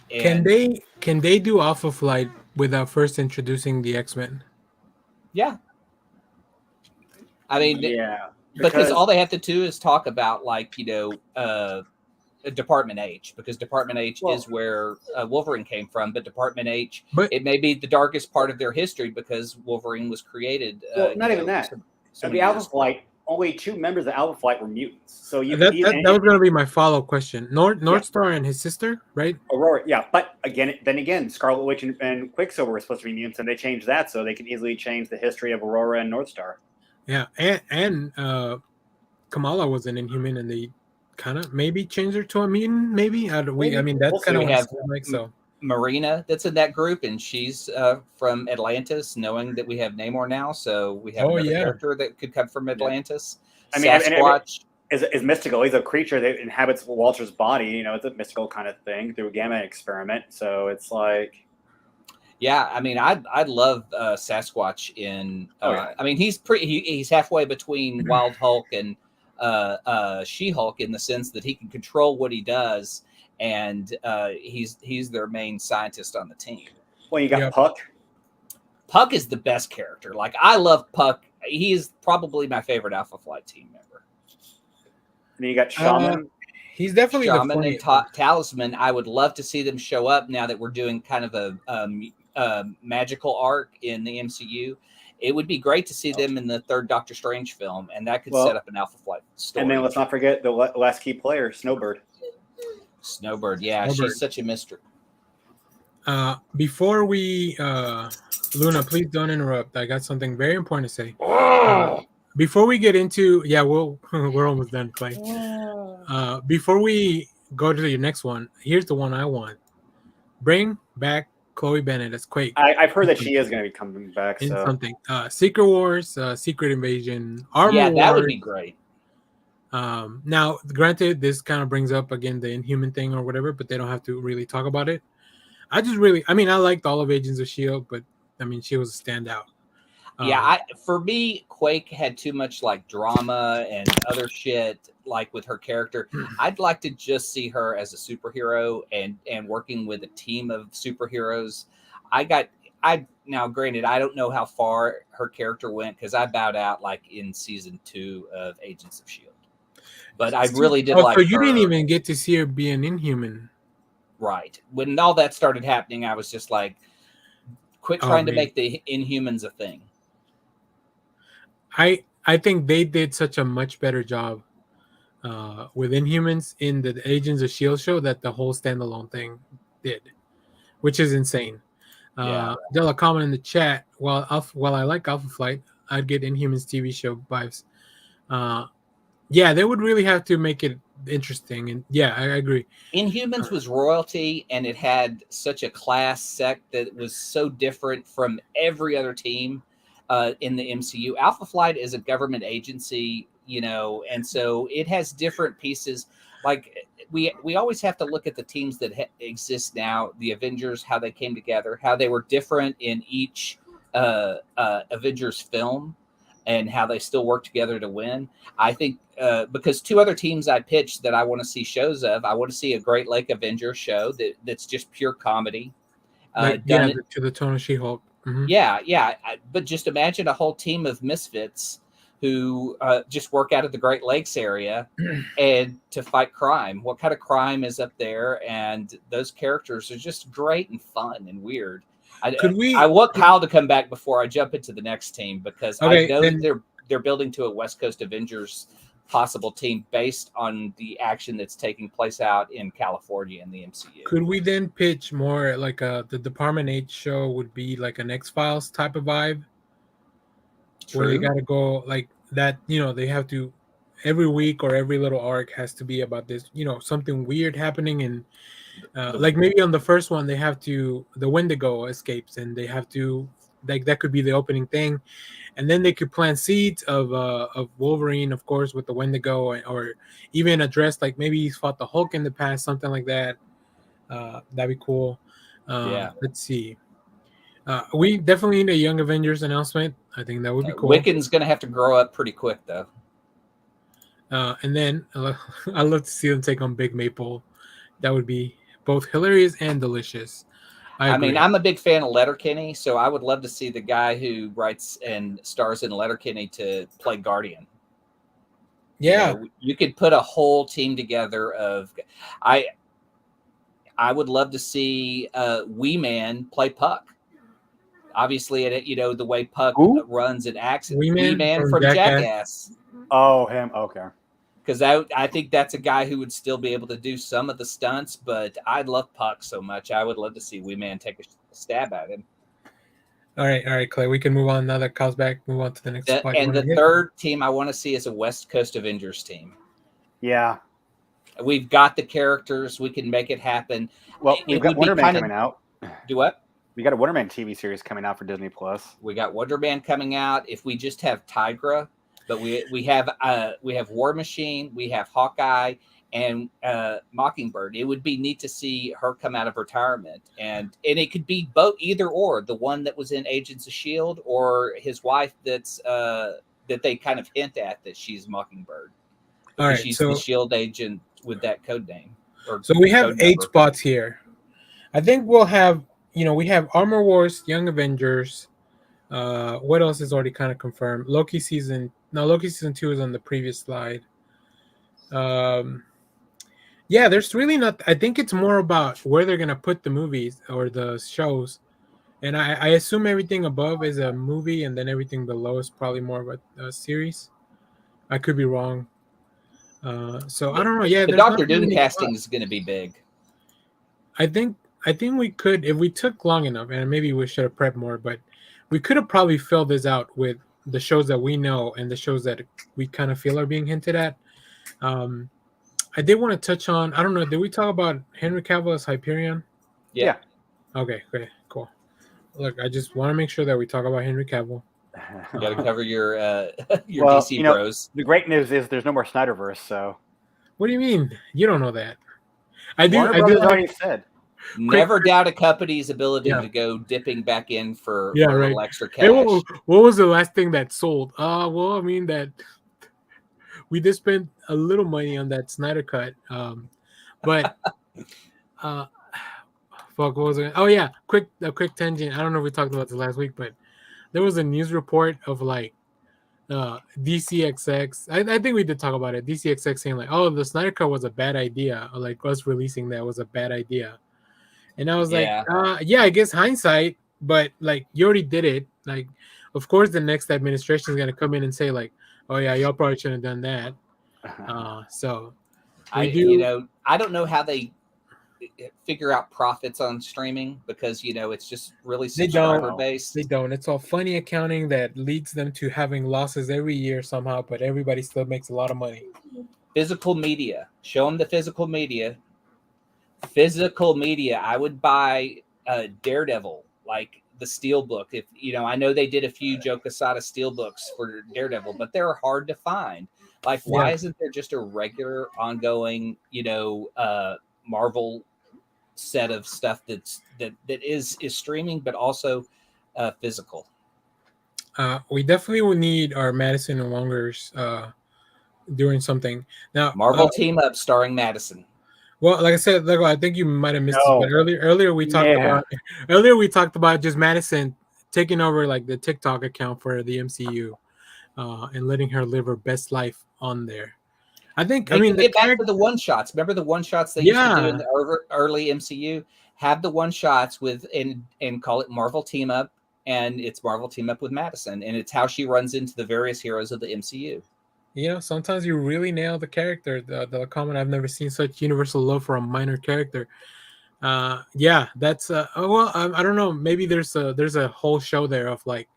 Can they do Alpha Flight without first introducing the X-Men? Yeah. I mean, Yeah. because all they have to do is talk about Department H, because Department H is where Wolverine came from, but Department H, it may be the darkest part of their history because Wolverine was created. Not even that. So the Alpha Flight, only 2 members of Alpha Flight were mutants. So that was going to be my follow-up question. North Star and his sister, right? Aurora, yeah. But again, Scarlet Witch and Quicksilver were supposed to be mutants, and they changed that so they could easily change the history of Aurora and North Star. Yeah, and Kamala was an Inhuman, and they kind of maybe changed her to a mutant. Maybe I mean that's kind of what it like. So Marina, that's in that group, and she's from Atlantis. Knowing that we have Namor now, so we have another character that could come from Atlantis. I mean, Sasquatch is mystical. He's a creature that inhabits Walter's body. You know, it's a mystical kind of thing through a gamma experiment. So it's like. Yeah, I mean, I'd love Sasquatch in. I mean, he's halfway between Wild Hulk and She-Hulk in the sense that he can control what he does, and he's their main scientist on the team. Well, you got Puck. Puck is the best character. Like, I love Puck. He is probably my favorite Alpha Flight team member. And then you got Shaman. He's definitely Shaman and Talisman. I would love to see them show up now that we're doing kind of a magical arc in the MCU. It would be great to see them in the 3rd Doctor Strange film, and that could set up an Alpha Flight story. And then let's not forget the last key player, Snowbird. Snowbird, she's such a mystery. Before we, Luna, please don't interrupt. I got something very important to say. Before we get into, we're almost done, Clay. Before we go to your next one, here's the one I want. Bring back Chloe Bennett as Quake. I've heard that she is going to be coming back. In So something. Secret Wars, Secret Invasion, Armor Yeah, that Wars. would be great. Now, granted, this kind of brings up again the Inhuman thing or whatever, but they don't have to really talk about it. I liked all of Agents of S.H.I.E.L.D., but I mean, she was a standout. Yeah, for me, Quake had too much like drama and other shit like with her character. I'd like to just see her as a superhero and working with a team of superheroes. Now granted, I don't know how far her character went because I bowed out like in season 2 of Agents of S.H.I.E.L.D. But I really did like so you her. didn't even get to see her be an Inhuman. Right. When all that started happening, I was just like, quit trying to make the Inhumans a thing. I think they did such a much better job with Inhumans in the Agents of S.H.I.E.L.D. show that the whole standalone thing did, which is insane. Della comment in the chat, while I like Alpha Flight, I'd get Inhumans TV show vibes. Yeah, they would really have to make it interesting, and yeah, I agree. Inhumans was royalty, and it had such a class sect that was so different from every other team in the MCU. Alpha Flight is a government agency, and so it has different pieces. Like we always have to look at the teams that exist now, the Avengers, how they came together, how they were different in each Avengers film, and how they still work together to win. I think because 2 other teams I pitched that I want to see shows of, I want to see a Great Lake Avengers show that's just pure comedy. To the tone of She-Hulk. Mm-hmm. Yeah. But just imagine a whole team of misfits who just work out of the Great Lakes area and to fight crime. What kind of crime is up there? And those characters are just great and fun and weird. I want Kyle to come back before I jump into the next team because I know that they're building to a West Coast Avengers possible team based on the action that's taking place out in California in the MCU. Could we then pitch more like the Department 8 show would be like an X-Files type of vibe? True. Where they got to go like that, they have to every week or every little arc has to be about this, something weird happening and like maybe on the first one they have to the Wendigo escapes and they have to like that could be the opening thing, and then they could plant seeds of Wolverine, of course, with the Wendigo, or even address like maybe he's fought the Hulk in the past, something like that. That'd be cool. Let's see. We definitely need a Young Avengers announcement. I think that would be cool. Wiccan's gonna have to grow up pretty quick though. And then I'd love to see them take on Big Maple. That would be both hilarious and delicious. I mean, I'm a big fan of Letterkenny, so I would love to see the guy who writes and stars in Letterkenny to play Guardian. Yeah, you could put a whole team together of. I would love to see Wee Man play Puck. Obviously, the way Puck runs and acts. Wee Man from Jackass. Oh, him. Okay. Because I think that's a guy who would still be able to do some of the stunts, but I love Puck so much. I would love to see Wee Man take a stab at him. All right, Clay. We can move on now that Kyle's back. Move on to the next. And the third team I want to see is a West Coast Avengers team. Yeah. We've got the characters. We can make it happen. Well, we've got Wonder Man coming out. Do what? We got a Wonder Man TV series coming out for Disney Plus. We got Wonder Man coming out. If we just have Tigra. But we have War Machine, we have Hawkeye, and Mockingbird. It would be neat to see her come out of retirement, and it could be both, either or, the one that was in Agents of S.H.I.E.L.D. or his wife that's that they kind of hint at that she's Mockingbird. All right, she's the S.H.I.E.L.D. agent with that code name. So we have 8 spots here. I think we'll have we have Armor Wars, Young Avengers. What else is already kind of confirmed? Loki season 2 is on the previous slide. Yeah, there's really not. I think it's more about where they're gonna put the movies or the shows, and I assume everything above is a movie, and then everything below is probably more of a series. I could be wrong. So I don't know. Yeah, the Doctor Doom casting is going to be big. I think we could, if we took long enough, and maybe we should have prepped more, but we could have probably filled this out with the shows that we know and the shows that we kind of feel are being hinted at. I did want to touch on, I don't know, did we talk about Henry Cavill as Hyperion? Yeah. Okay, cool. Look, I just want to make sure that we talk about Henry Cavill. You got to cover your Well, DC bros. the great news is there's no more Snyderverse, so What do you mean? You don't know that. I do. Warner I Brothers do. already said. Never doubt a company's ability Yeah. to go dipping back in for Yeah, a right. little extra cash. Hey, what was the last thing that sold? Well, I mean that we did spend a little money on that Snyder cut. But fuck, what was it? Oh yeah, a quick tangent. I don't know if we talked about this last week, but there was a news report of like DCXX. I think we did talk about it. DCXX saying like, "Oh, the Snyder Cut was a bad idea," or like us releasing that was a bad idea. And I was Yeah. like, "Yeah, I guess hindsight, but like you already did it. Like, of course, the next administration is gonna come in and say like, oh yeah, y'all probably shouldn't have done that." So I don't know how they figure out profits on streaming because it's just really subscriber based. They don't. It's all funny accounting that leads them to having losses every year somehow, but everybody still makes a lot of money. Physical media. Show them the physical media. Physical media. I would buy Daredevil, like the Steelbook. If I know they did a few Joe Quesada Steelbooks for Daredevil, but they're hard to find. Like, why isn't there just a regular, ongoing, Marvel set of stuff that is streaming, but also physical? We definitely will need our Madison and Wongers doing something now. Marvel team up starring Madison. Well, like I said, Lego, I think you might have missed it, but earlier we talked about just Madison taking over like the TikTok account for the MCU and letting her live her best life on there. I think get back to the one shots. Remember the one shots they used to do in the early MCU? Have the one shots with and call it Marvel Team Up, and it's Marvel Team Up with Madison, and it's how she runs into the various heroes of the MCU. Sometimes you really nail the character. The comment, I've never seen such universal love for a minor character. That's I don't know. Maybe there's a whole show there of like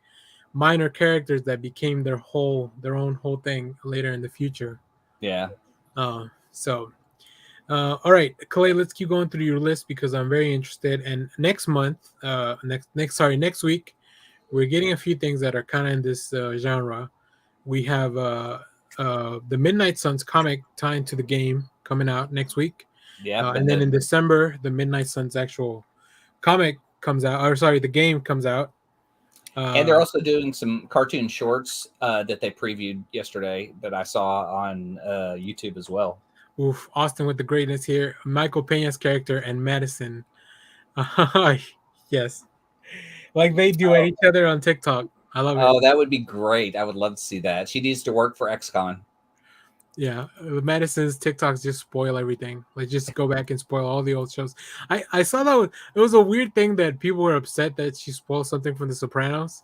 minor characters that became their own whole thing later in the future. Yeah. All right, Clay, let's keep going through your list because I'm very interested. And next week, we're getting a few things that are kind of in this genre. We have the Midnight Suns comic tying to the game coming out next week. Yeah. And then in December, the Midnight Suns actual comic comes out. Or sorry, the game comes out. And they're also doing some cartoon shorts that they previewed yesterday that I saw on YouTube as well. Oof, Austin with the greatness here. Michael Peña's character and Madison. Yes. Like they do at each other on TikTok. I love it. Oh, that would be great. I would love to see that. She needs to work for XCon. Yeah, Madison's TikToks just spoil everything. Like, just go back and spoil all the old shows. I saw that it was a weird thing that people were upset that she spoiled something from The Sopranos.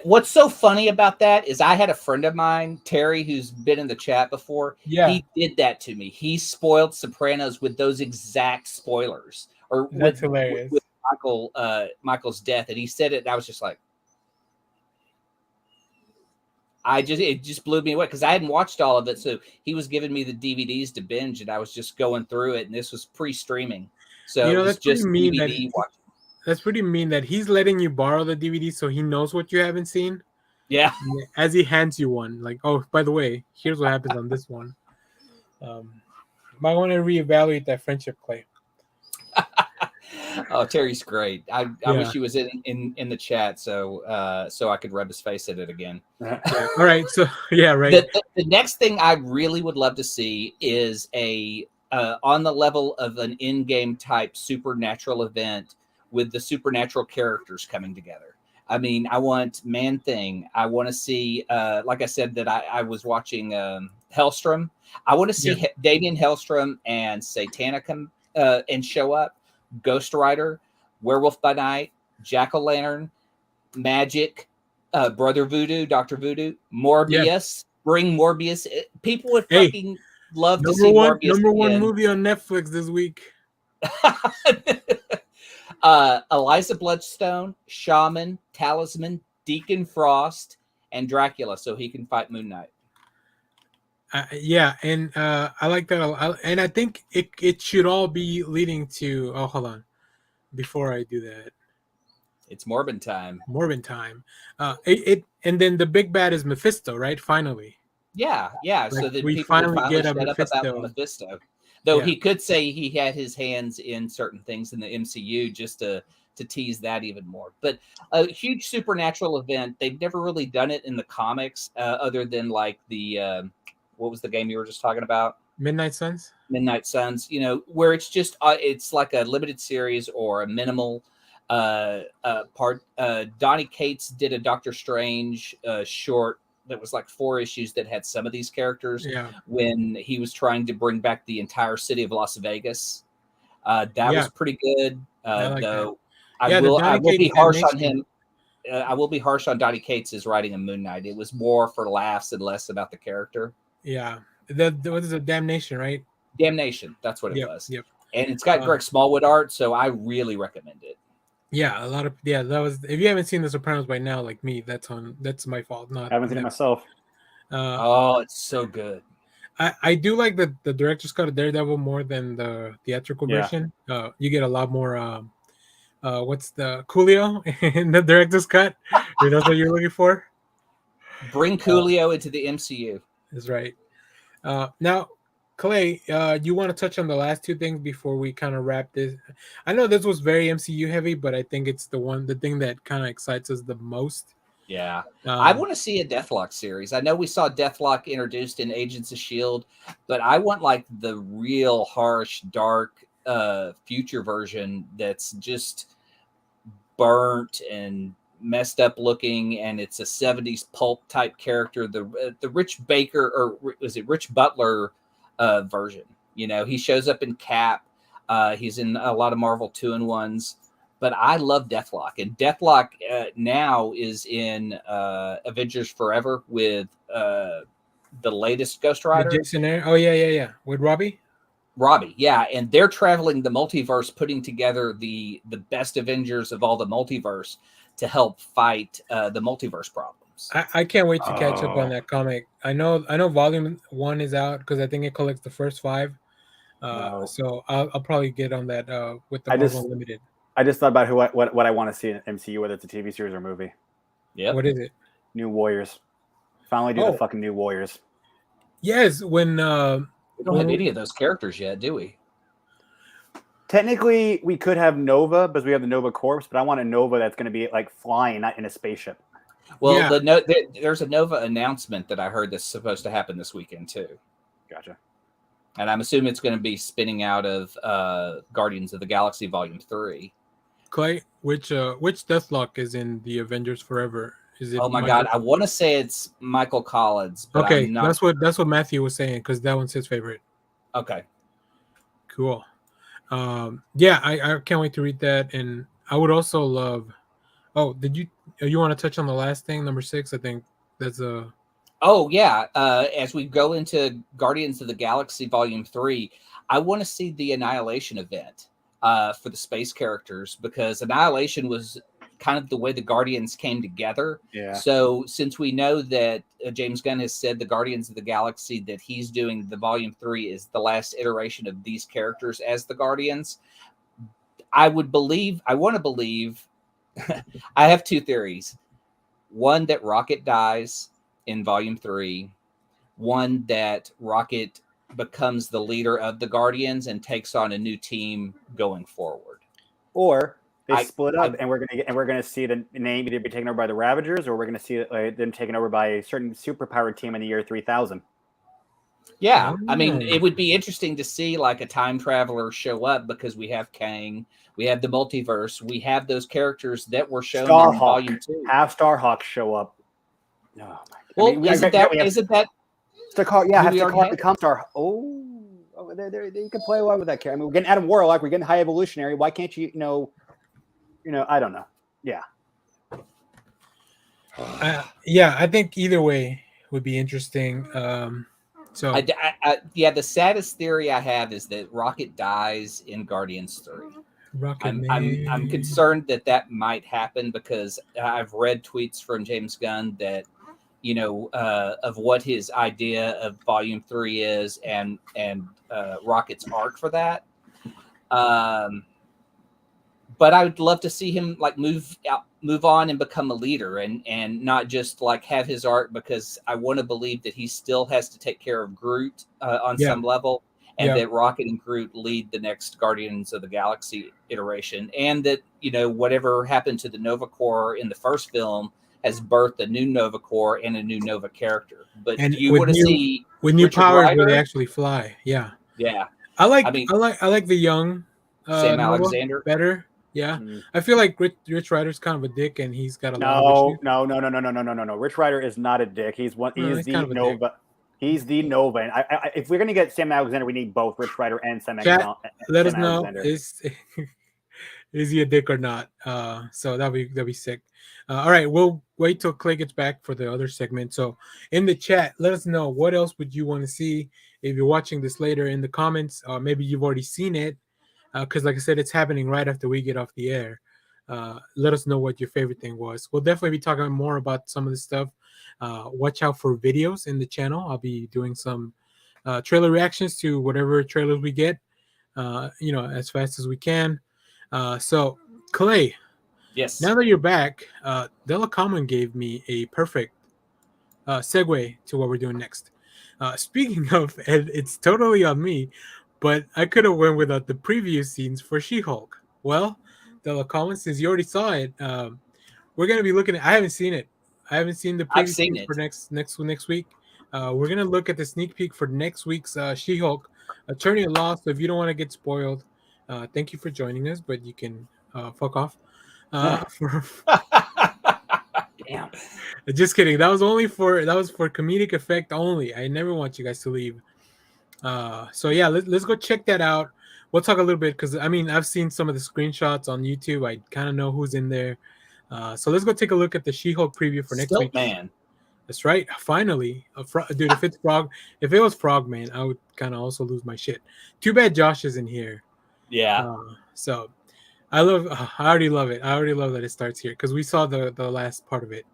What's so funny about that is I had a friend of mine, Terry, who's been in the chat before. Yeah, he did that to me. He spoiled Sopranos with those exact spoilers, or that's hilarious. With Michael's death, and he said it, and I was just like, it just blew me away because I hadn't watched all of it. So he was giving me the DVDs to binge, and I was just going through it, and this was pre-streaming, so it was just DVD watching. That's pretty mean that he's letting you borrow the DVD so he knows what you haven't seen. Yeah, as he hands you one, like, oh, by the way, here's what happens on this one. Might want to reevaluate that friendship, Clay. Oh, Terry's great. I wish he was in the chat so I could rub his face at it again. All right, so right. The next thing I really would love to see is a on the level of an in-game type supernatural event with the supernatural characters coming together. I mean, I want Man-Thing. I want to see, like I said, that I was watching Hellstrom. I want to see Damien Hellstrom and Satana come and show up. Ghost Rider, Werewolf by Night, Jack-O-Lantern, Magic, Brother Voodoo, Dr. Voodoo, Morbius. Bring Morbius. People would fucking love to see Morbius. Number one movie on Netflix this week. Eliza Bloodstone, Shaman, Talisman, Deacon Frost, and Dracula, so he can fight Moon Knight. Yeah, and I like that. And I think it should all be leading to. Oh, hold on. Before I do that, It's Morbin time. Morbin time. And then the big bad is Mephisto, right? Finally, Yeah. like So that we people would finally finally get a shut up about Mephisto. Mephisto. Though Yeah. he could say he had his hands in certain things in the MCU just to tease that even more. But a huge supernatural event. They've never really done it in the comics, other than like the what was the game you were just talking about? Midnight Suns. Midnight Suns, where it's just it's like a limited series or a minimal part. Donny Cates did a Doctor Strange short that was like 4 issues that had some of these characters Yeah. when he was trying to bring back the entire city of Las Vegas. That Yeah. was pretty good. I like Though that. Yeah, I the will Donny be Cates harsh on animation. him. I will be harsh on Donny Cates as writing a Moon Knight. It was more for laughs and less about the character. Yeah. What is it? Damnation, right? Damnation. That's what it Yep. was. Yep. And it's got Greg Smallwood art, so I really recommend it. Yeah, that was. If you haven't seen The Sopranos by now, like me, that's my fault. Not I haven't seen it myself. It's so good. I do like the director's cut of Daredevil more than the theatrical Yeah. version. You get a lot more. What's the Coolio in the director's cut? That's what you're looking for. Bring Coolio into the MCU. That's right. Now, Clay, you want to touch on the last 2 things before we kind of wrap this? I know this was very MCU heavy, but I think it's the thing that kind of excites us the most. Yeah. I want to see a Deathlock series. I know we saw Deathlock introduced in Agents of S.H.I.E.L.D., but I want like the real harsh, dark future version that's just burnt and messed up looking, and it's a 70s pulp type character. The Rich Baker, or was it Rich Butler version? He shows up in Cap. He's in a lot of Marvel 2-in-1s. But I love Deathlock, and Deathlock now is in Avengers Forever with the latest Ghost Rider. Jason Aaron. Oh yeah. With Robbie, yeah, and they're traveling the multiverse, putting together the best Avengers of all the multiverse to help fight the multiverse problems. I can't wait to catch up on that comic. I know Volume 1 is out because I think it collects the first 5. No. So I'll probably get on that with the Marvel Unlimited. I just thought about what I want to see in MCU, whether it's a TV series or movie. Yeah. What is it? New Warriors. Finally do the fucking New Warriors. Yes, when we don't have any of those characters yet, do we? Technically, we could have Nova because we have the Nova Corps, but I want a Nova that's going to be like flying, not in a spaceship. Well, yeah. There's a Nova announcement that I heard that's supposed to happen this weekend too. Gotcha. And I'm assuming it's going to be spinning out of Guardians of the Galaxy Volume 3. Clay, which Deathlock is in the Avengers Forever? Is it? Oh my God, I want to say it's Michael Collins. But Okay, I'm not... that's what Matthew was saying because that one's his favorite. Okay, cool. Yeah, I can't wait to read that, and I would also love. Oh, did you want to touch on the last thing, number 6? I think that's a. Oh yeah, as we go into Guardians of the Galaxy Volume 3, I want to see the Annihilation event for the space characters, because Annihilation was kind of the way the Guardians came together. Yeah. So since we know that James Gunn has said the Guardians of the Galaxy that he's doing the Volume 3 is the last iteration of these characters as the Guardians, I want to believe, I have 2 theories. One, that Rocket dies in Volume 3. One, that Rocket becomes the leader of the Guardians and takes on a new team going forward. Or they split up, and we're gonna see the name either be taken over by the Ravagers, or we're gonna see them taken over by a certain superpowered team in the year 3000. Yeah, I mean, it would be interesting to see like a time traveler show up, because we have Kang, we have the multiverse, we have those characters that were shown in Volume 2. Have Starhawk show up. No, oh well, I mean, isn't that Starhawk? Yeah, have Starhawk become Star. Oh, you can play along with that character. I mean, we're getting Adam Warlock, we're getting High Evolutionary. Why can't you know, I don't know. Yeah. Yeah, I think either way would be interesting. So the saddest theory I have is that Rocket dies in Guardians 3. I'm concerned that might happen, because I've read tweets from James Gunn that of what his idea of Volume 3 is, and Rocket's arc for that. But I would love to see him like move on and become a leader, and not just like have his arc, because I want to believe that he still has to take care of Groot on some level, and that Rocket and Groot lead the next Guardians of the Galaxy iteration, and that whatever happened to the Nova Corps in the first film has birthed a new Nova Corps and a new Nova character. But do you want to see with new Richard powers Rider? where they actually fly? Yeah. I like the young Sam Nova Alexander better. Yeah, I feel like Rich Rider's kind of a dick, and he's got a lot of issues. No. Rich Rider is not a dick. He's the Nova. He's the Nova. And if we're gonna get Sam Alexander, we need both Rich Rider and Sam Alexander. Let us know is he a dick or not? So that'd be sick. All right, we'll wait till Clay gets back for the other segment. So in the chat, let us know what else would you want to see if you're watching this later in the comments. Maybe you've already seen it. Because like I said, it's happening right after we get off the air. Let us know what your favorite thing was. We'll definitely be talking more about some of this stuff. Watch out for videos in the channel. I'll be doing some trailer reactions to whatever trailers we get, as fast as we can. So, Clay. Yes. Now that you're back, Della Common gave me a perfect segue to what we're doing next. Speaking of, and it's totally on me, but I could have went without the preview scenes for She-Hulk. Well, Della Common, since you already saw it, we're gonna be looking at. I haven't seen it. I haven't seen the preview scenes for next week. We're gonna look at the sneak peek for next week's She-Hulk, Attorney at Law. So if you don't want to get spoiled, thank you for joining us, but you can fuck off. Damn. Just kidding. That was for comedic effect only. I never want you guys to leave. So yeah, let's go check that out. We'll talk a little bit because I've seen some of the screenshots on YouTube. I kind of know who's in there. So let's go take a look at the She-Hulk preview for next week. Man, that's right. Finally, dude. If it was Frogman, I would kind of also lose my shit. Too bad Josh isn't here. Yeah. So I already love it. I already love that it starts here because we saw the last part of it.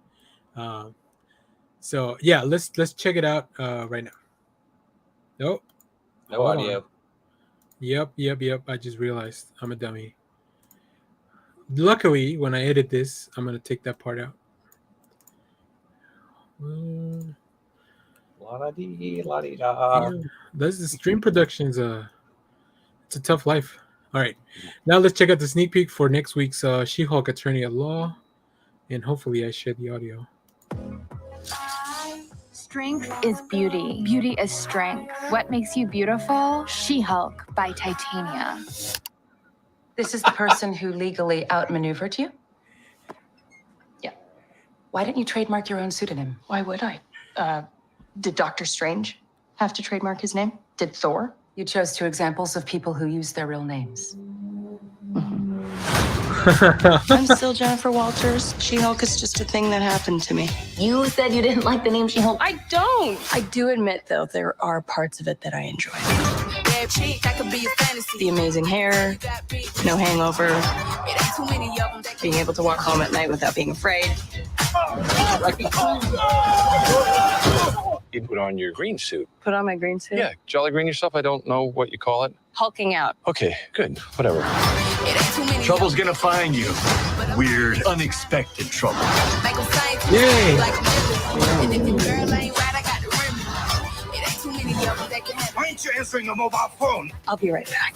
So yeah, let's check it out right now. Nope. No audio. Yep. I just realized I'm a dummy. Luckily, when I edit this, I'm gonna take that part out. La-da-dee-la-dee-da. The stream production's it's a tough life. All right, now let's check out the sneak peek for next week's She-Hulk Attorney at Law, and hopefully I share the audio. Strength is beauty. Beauty is strength. What makes you beautiful? She-Hulk by Titania. This is the person who legally outmaneuvered you? Yeah. Why didn't you trademark your own pseudonym? Why would I? Did Doctor Strange have to trademark his name? Did Thor? You chose two examples of people who use their real names. I'm still Jennifer Walters. She-Hulk is just a thing that happened to me. You said you didn't like the name She-Hulk. I don't. I do admit, though, there are parts of it that I enjoy. The amazing hair, no hangover, being able to walk home at night without being afraid. You put on your green suit. Put on my green suit? Yeah, jolly green yourself. I don't know what you call it. Hulking out. Okay, good. Whatever. Trouble's gonna find you. Weird, unexpected trouble. Yay! Why ain't you answering a mobile phone? I'll be right back.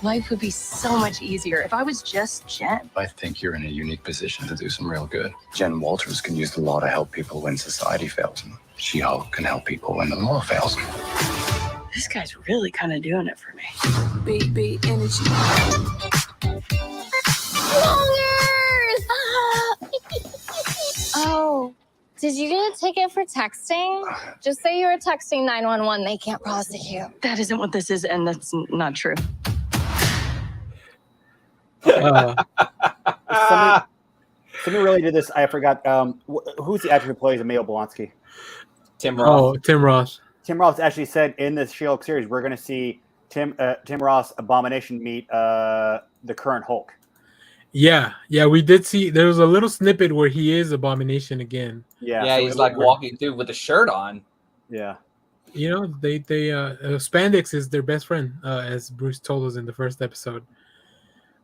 Life would be so much easier if I was just Jen. I think you're in a unique position to do some real good. Jen Walters can use the law to help people when society fails them. She-Hulk can help people when the law fails them. This guy's really kind of doing it for me. Big energy. Oh, did you get a ticket for texting? Just say you were texting 911. They can't prosecute. That isn't what this is, and that's not true. Somebody really did this. I forgot. Who's the actor who plays Emil Blonsky? Tim Roth. Oh, Tim Roth. Tim Roth actually said in this She-Hulk series, we're going to see Tim Roth's Abomination meet the current Hulk. Yeah, we did see there was a little snippet where he is Abomination again. Yeah, Yeah, so he's like walking through with a shirt on. Yeah. You know, they spandex is their best friend, as Bruce told us in the first episode.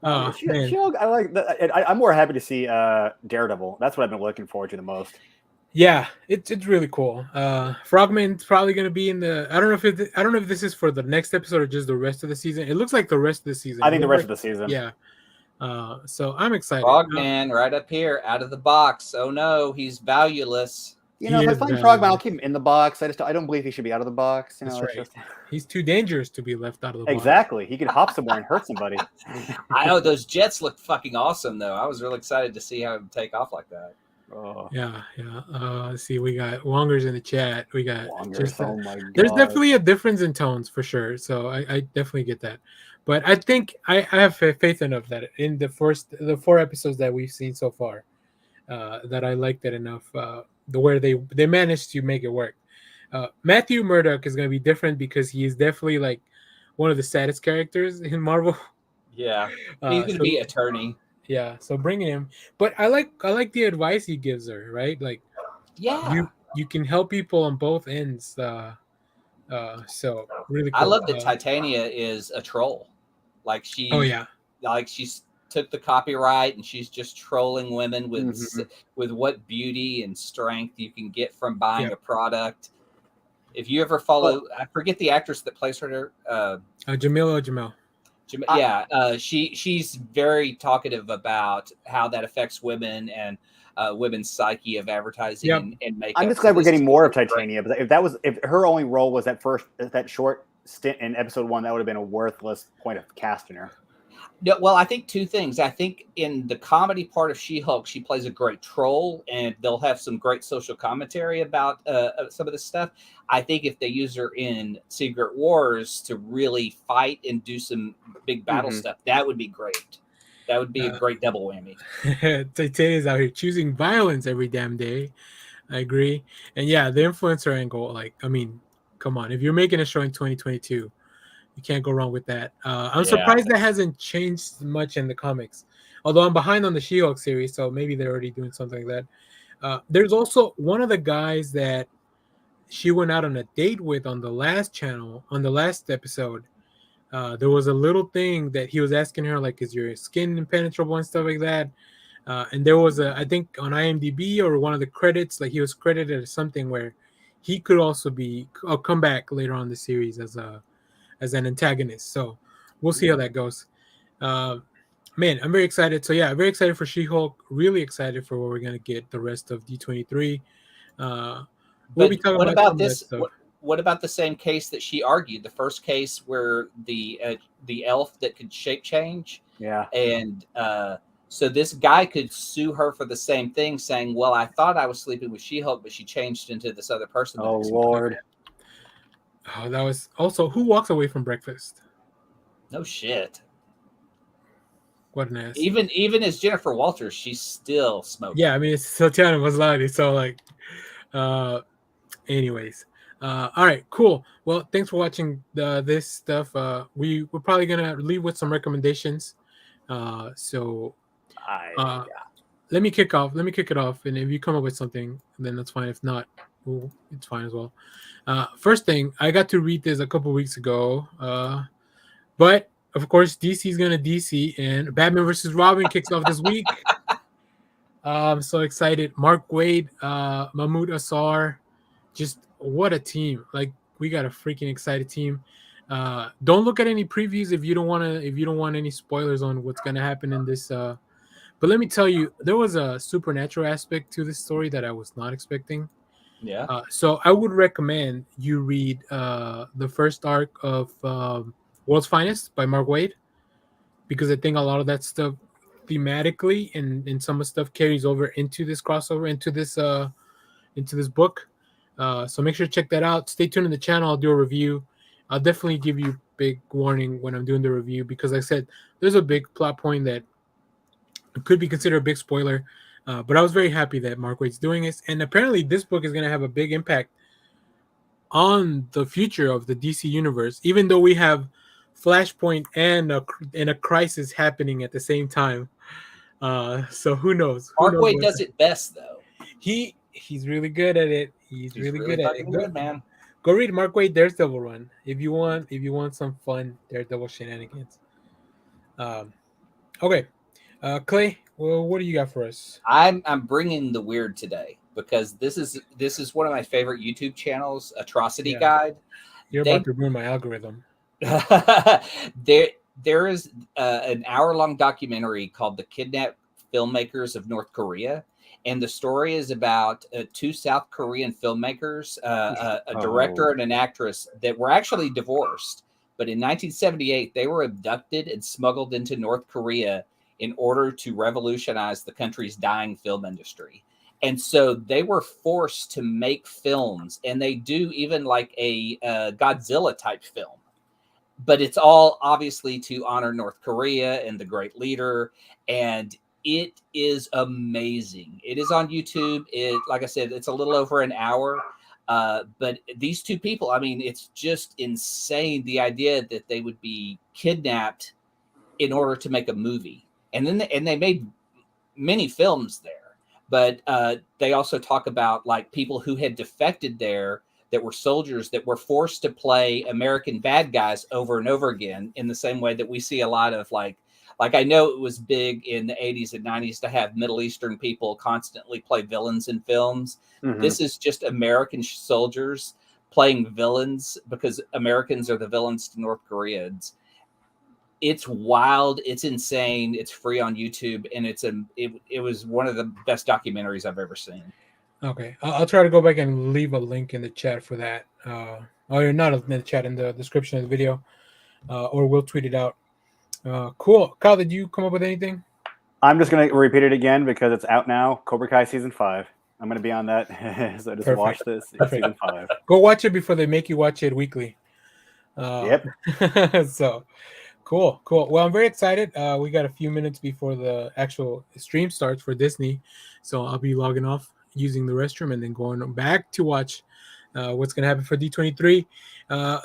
Man. She-Hulk, I like. I'm more happy to see Daredevil. That's what I've been looking forward to the most. Yeah, it's really cool. Frogman's probably gonna be in the. I don't know if this is for the next episode or just the rest of the season. It looks like the rest of the season. I think the rest of the season. Yeah. So I'm excited. Frogman, right up here, out of the box. Oh no, he's valueless. You know, if I find Frogman, I'll keep him in the box. I don't believe he should be out of the box. You know, That's right. He's too dangerous to be left out of the box. Exactly. He could hop somewhere and hurt somebody. I know those jets look fucking awesome, though. I was really excited to see how it take off like that. Oh. Yeah. Let's see, we got Wongers in the chat. We got Wongers, oh my God. There's definitely a difference in tones for sure. So I definitely get that. But I think I have faith enough that in the 4 episodes that we've seen so far, that I liked it enough. Where they managed to make it work. Matthew Murdock is going to be different because he is definitely like one of the saddest characters in Marvel. Yeah, he's going to be attorney. Yeah, so bringing him, but I like the advice he gives her, right? Like, yeah, you can help people on both ends. So really cool. I love that Titania is a troll. Like she. Oh yeah. Like she's took the copyright and she's just trolling women with what beauty and strength you can get from buying a product. If you ever follow, I forget the actress that plays her. Jamil. Yeah, she's very talkative about how that affects women and women's psyche of advertising and makeup. I'm just glad we're getting more of Titania. But if her only role was that short stint in episode 1, that would have been a worthless point of casting her. No, well, I think 2 things. I think in the comedy part of She-Hulk, she plays a great troll, and they'll have some great social commentary about some of this stuff. I think if they use her in Secret Wars to really fight and do some big battle stuff, that would be great. That would be a great double whammy. Titania's out here choosing violence every damn day. I agree. And yeah, the influencer angle, like, I mean, come on. If you're making a show in 2022, you can't go wrong with that. I'm surprised that hasn't changed much in the comics. Although I'm behind on the She-Hulk series, so maybe they're already doing something like that. There's also one of the guys that she went out on a date with on the last episode. There was a little thing that he was asking her, like, is your skin impenetrable and stuff like that. And there was I think on IMDb or one of the credits, like he was credited as something where he could also come back later on in the series as an antagonist. So we'll see how that goes. Man, I'm very excited. So yeah, very excited for She-Hulk. Really excited for what we're gonna get the rest of D23. We'll be talking about this. What about the same case that she argued? The first case where the elf that could shape change. Yeah. And so this guy could sue her for the same thing, saying, "Well, I thought I was sleeping with She-Hulk, but she changed into this other person." Oh Lord. Oh, that was also who walks away from breakfast. No shit. What an ass. Even as Jennifer Walters, she's still smoking. Yeah, I mean it's Tatiana Maslany, so like anyways. All right, cool. Well, thanks for watching this stuff. We're probably gonna leave with some recommendations. Let me kick it off, and if you come up with something, then that's fine. If not, it's fine as well. First thing, I got to read this a couple weeks ago, but of course DC is gonna DC, and Batman vs. Robin kicks off this week. I'm so excited. Mark Waid, Mahmoud Assar, just what a team! Like we got a freaking excited team. Don't look at any previews if you don't want any spoilers on what's gonna happen in this. But let me tell you, there was a supernatural aspect to this story that I was not expecting. Yeah. So I would recommend you read the first arc of World's Finest by Mark Waid, because I think a lot of that stuff thematically and some of the stuff carries over into this crossover, into this book. So make sure to check that out. Stay tuned in the channel. I'll do a review. I'll definitely give you big warning when I'm doing the review, because like I said, there's a big plot point that could be considered a big spoiler. But I was very happy that Mark Waid's doing this. And apparently this book is going to have a big impact on the future of the DC universe, even though we have Flashpoint and a crisis happening at the same time. So who knows? Markway does it best though. He's really good at it. He's really good at it. fucking good, man. Go read Markway Daredevil run if you want some fun Daredevil shenanigans. Okay, Clay. Well, what do you got for us? I'm bringing the weird today because this is one of my favorite YouTube channels, Atrocity Guide. You're about to ruin my algorithm. There is an hour-long documentary called "The Kidnapped Filmmakers of North Korea," and the story is about two South Korean filmmakers, a director and an actress that were actually divorced. But in 1978, they were abducted and smuggled into North Korea in order to revolutionize the country's dying film industry. And so they were forced to make films, and they do even like a Godzilla type film. But it's all obviously to honor North Korea and the great leader. And it is amazing. It is on YouTube. Like I said, it's a little over an hour. But these two people, I mean, it's just insane. The idea that they would be kidnapped in order to make a movie. And then they made many films there. But they also talk about like people who had defected there that were soldiers that were forced to play American bad guys over and over again in the same way that we see a lot of like I know it was big in the 80s and 90s to have Middle Eastern people constantly play villains in films. Mhm. This is just American soldiers playing villains because Americans are the villains to North Koreans. It's wild. It's insane. It's free on YouTube. And it was one of the best documentaries I've ever seen. Okay, I'll try to go back and leave a link in the chat for that. Or not in the chat, in the description of the video, or we'll tweet it out. Cool. Kyle, did you come up with anything? I'm just going to repeat it again because it's out now. Cobra Kai season 5. I'm going to be on that. So just watch this. It's season 5. Go watch it before they make you watch it weekly. Yep. So cool. Well, I'm very excited. We got a few minutes before the actual stream starts for Disney, so I'll be logging off, using the restroom, and then going back to watch what's going to happen for D23.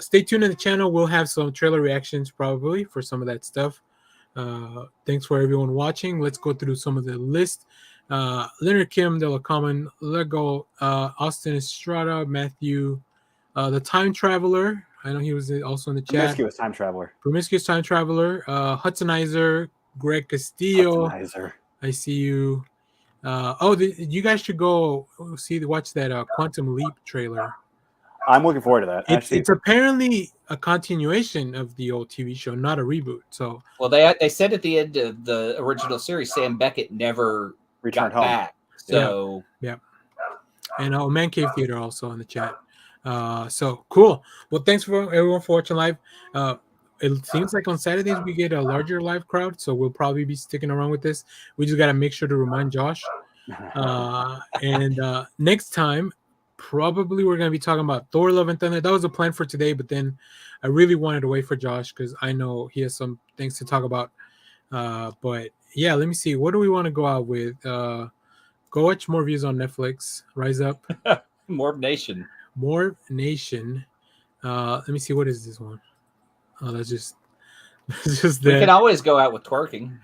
Stay tuned in the channel. We'll have some trailer reactions probably for some of that stuff. Thanks for everyone watching. Let's go through some of the list. Leonard Kim, De La Common, Lego, Austin Estrada, Matthew, The Time Traveler. I know he was also in the chat. Promiscuous Time Traveler. Promiscuous Time Traveler. Hudsonizer, Greg Castillo. Hudsonizer. I see you. You guys should go watch that Quantum Leap trailer. I'm looking forward to that. It's apparently a continuation of the old TV show, not a reboot. So, well, they said at the end of the original series, Sam Beckett never returned got home. back. So, yeah. And Man Cave Theater also in the chat. So cool. Well, thanks for everyone for watching live. It seems like on Saturdays we get a larger live crowd, so we'll probably be sticking around with this. We just got to make sure to remind Josh. And next time, probably we're going to be talking about Thor: Love and Thunder. That was a plan for today, but then I really wanted to wait for Josh because I know he has some things to talk about. But yeah, let me see. What do we want to go out with? Go watch more views on Netflix. Rise Up. Morb Nation. Let me see. What is this one? Oh, that's just we can always go out with twerking.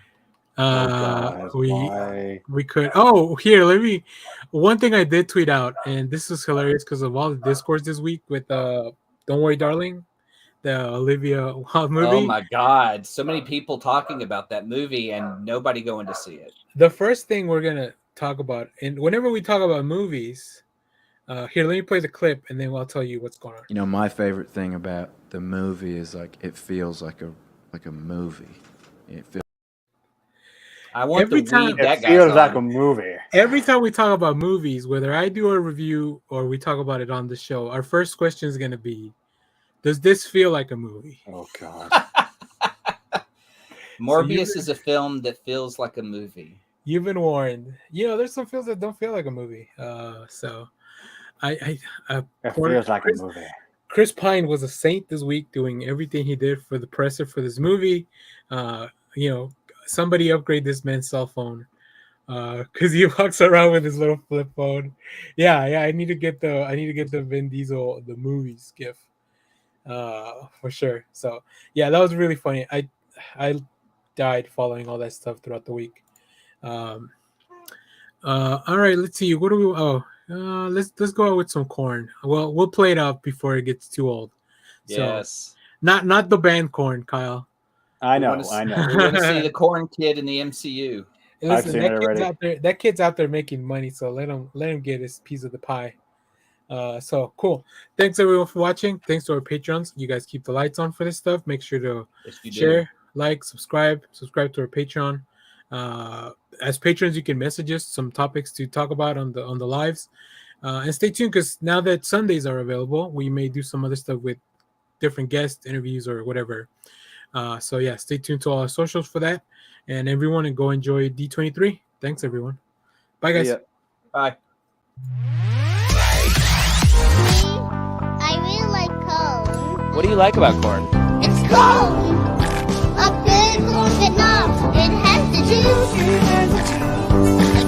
We could. Oh, here, let me. One thing I did tweet out, and this is hilarious because of all the discourse this week with "Don't Worry, Darling," the Olivia Wilde movie. Oh my God, so many people talking about that movie and nobody going to see it. The first thing we're gonna talk about, and whenever we talk about movies, here, let me play the clip, and then I'll tell you what's going on. You know, my favorite thing about the movie is like it feels like a movie. It feels. I want every the time weed that It guy's feels on. like a movie. Every time we talk about movies, whether I do a review or we talk about it on the show, our first question is gonna be, "Does this feel like a movie?" Oh God. Morbius is a film that feels like a movie. You've been warned. You know, there's some films that don't feel like a movie. So It feels like a movie. Chris Pine was a saint this week, doing everything he did for the presser for this movie. You know, somebody upgrade this man's cell phone because he walks around with his little flip phone. Yeah. I need to get the Vin Diesel the movies gif for sure. So yeah, that was really funny. I died following all that stuff throughout the week. All right, let's see. What do we? Let's go out with some corn. Well, we'll play it out before it gets too old. Yes. So, not the band Corn, Kyle. I know. We want to see the Corn Kid in the MCU. I've seen it already. That kid's out there making money, so let him get his piece of the pie. So cool. Thanks everyone for watching. Thanks to our patrons. You guys keep the lights on for this stuff. Make sure to share, like, subscribe to our Patreon. As patrons, you can message us some topics to talk about on the lives. And stay tuned, because now that Sundays are available, we may do some other stuff with different guest interviews or whatever. So yeah, stay tuned to all our socials for that. And everyone, and go enjoy D23. Thanks everyone. Bye guys. Bye. I really like corn. What do you like about corn? It's corn! A big corn, but not. It has the juice.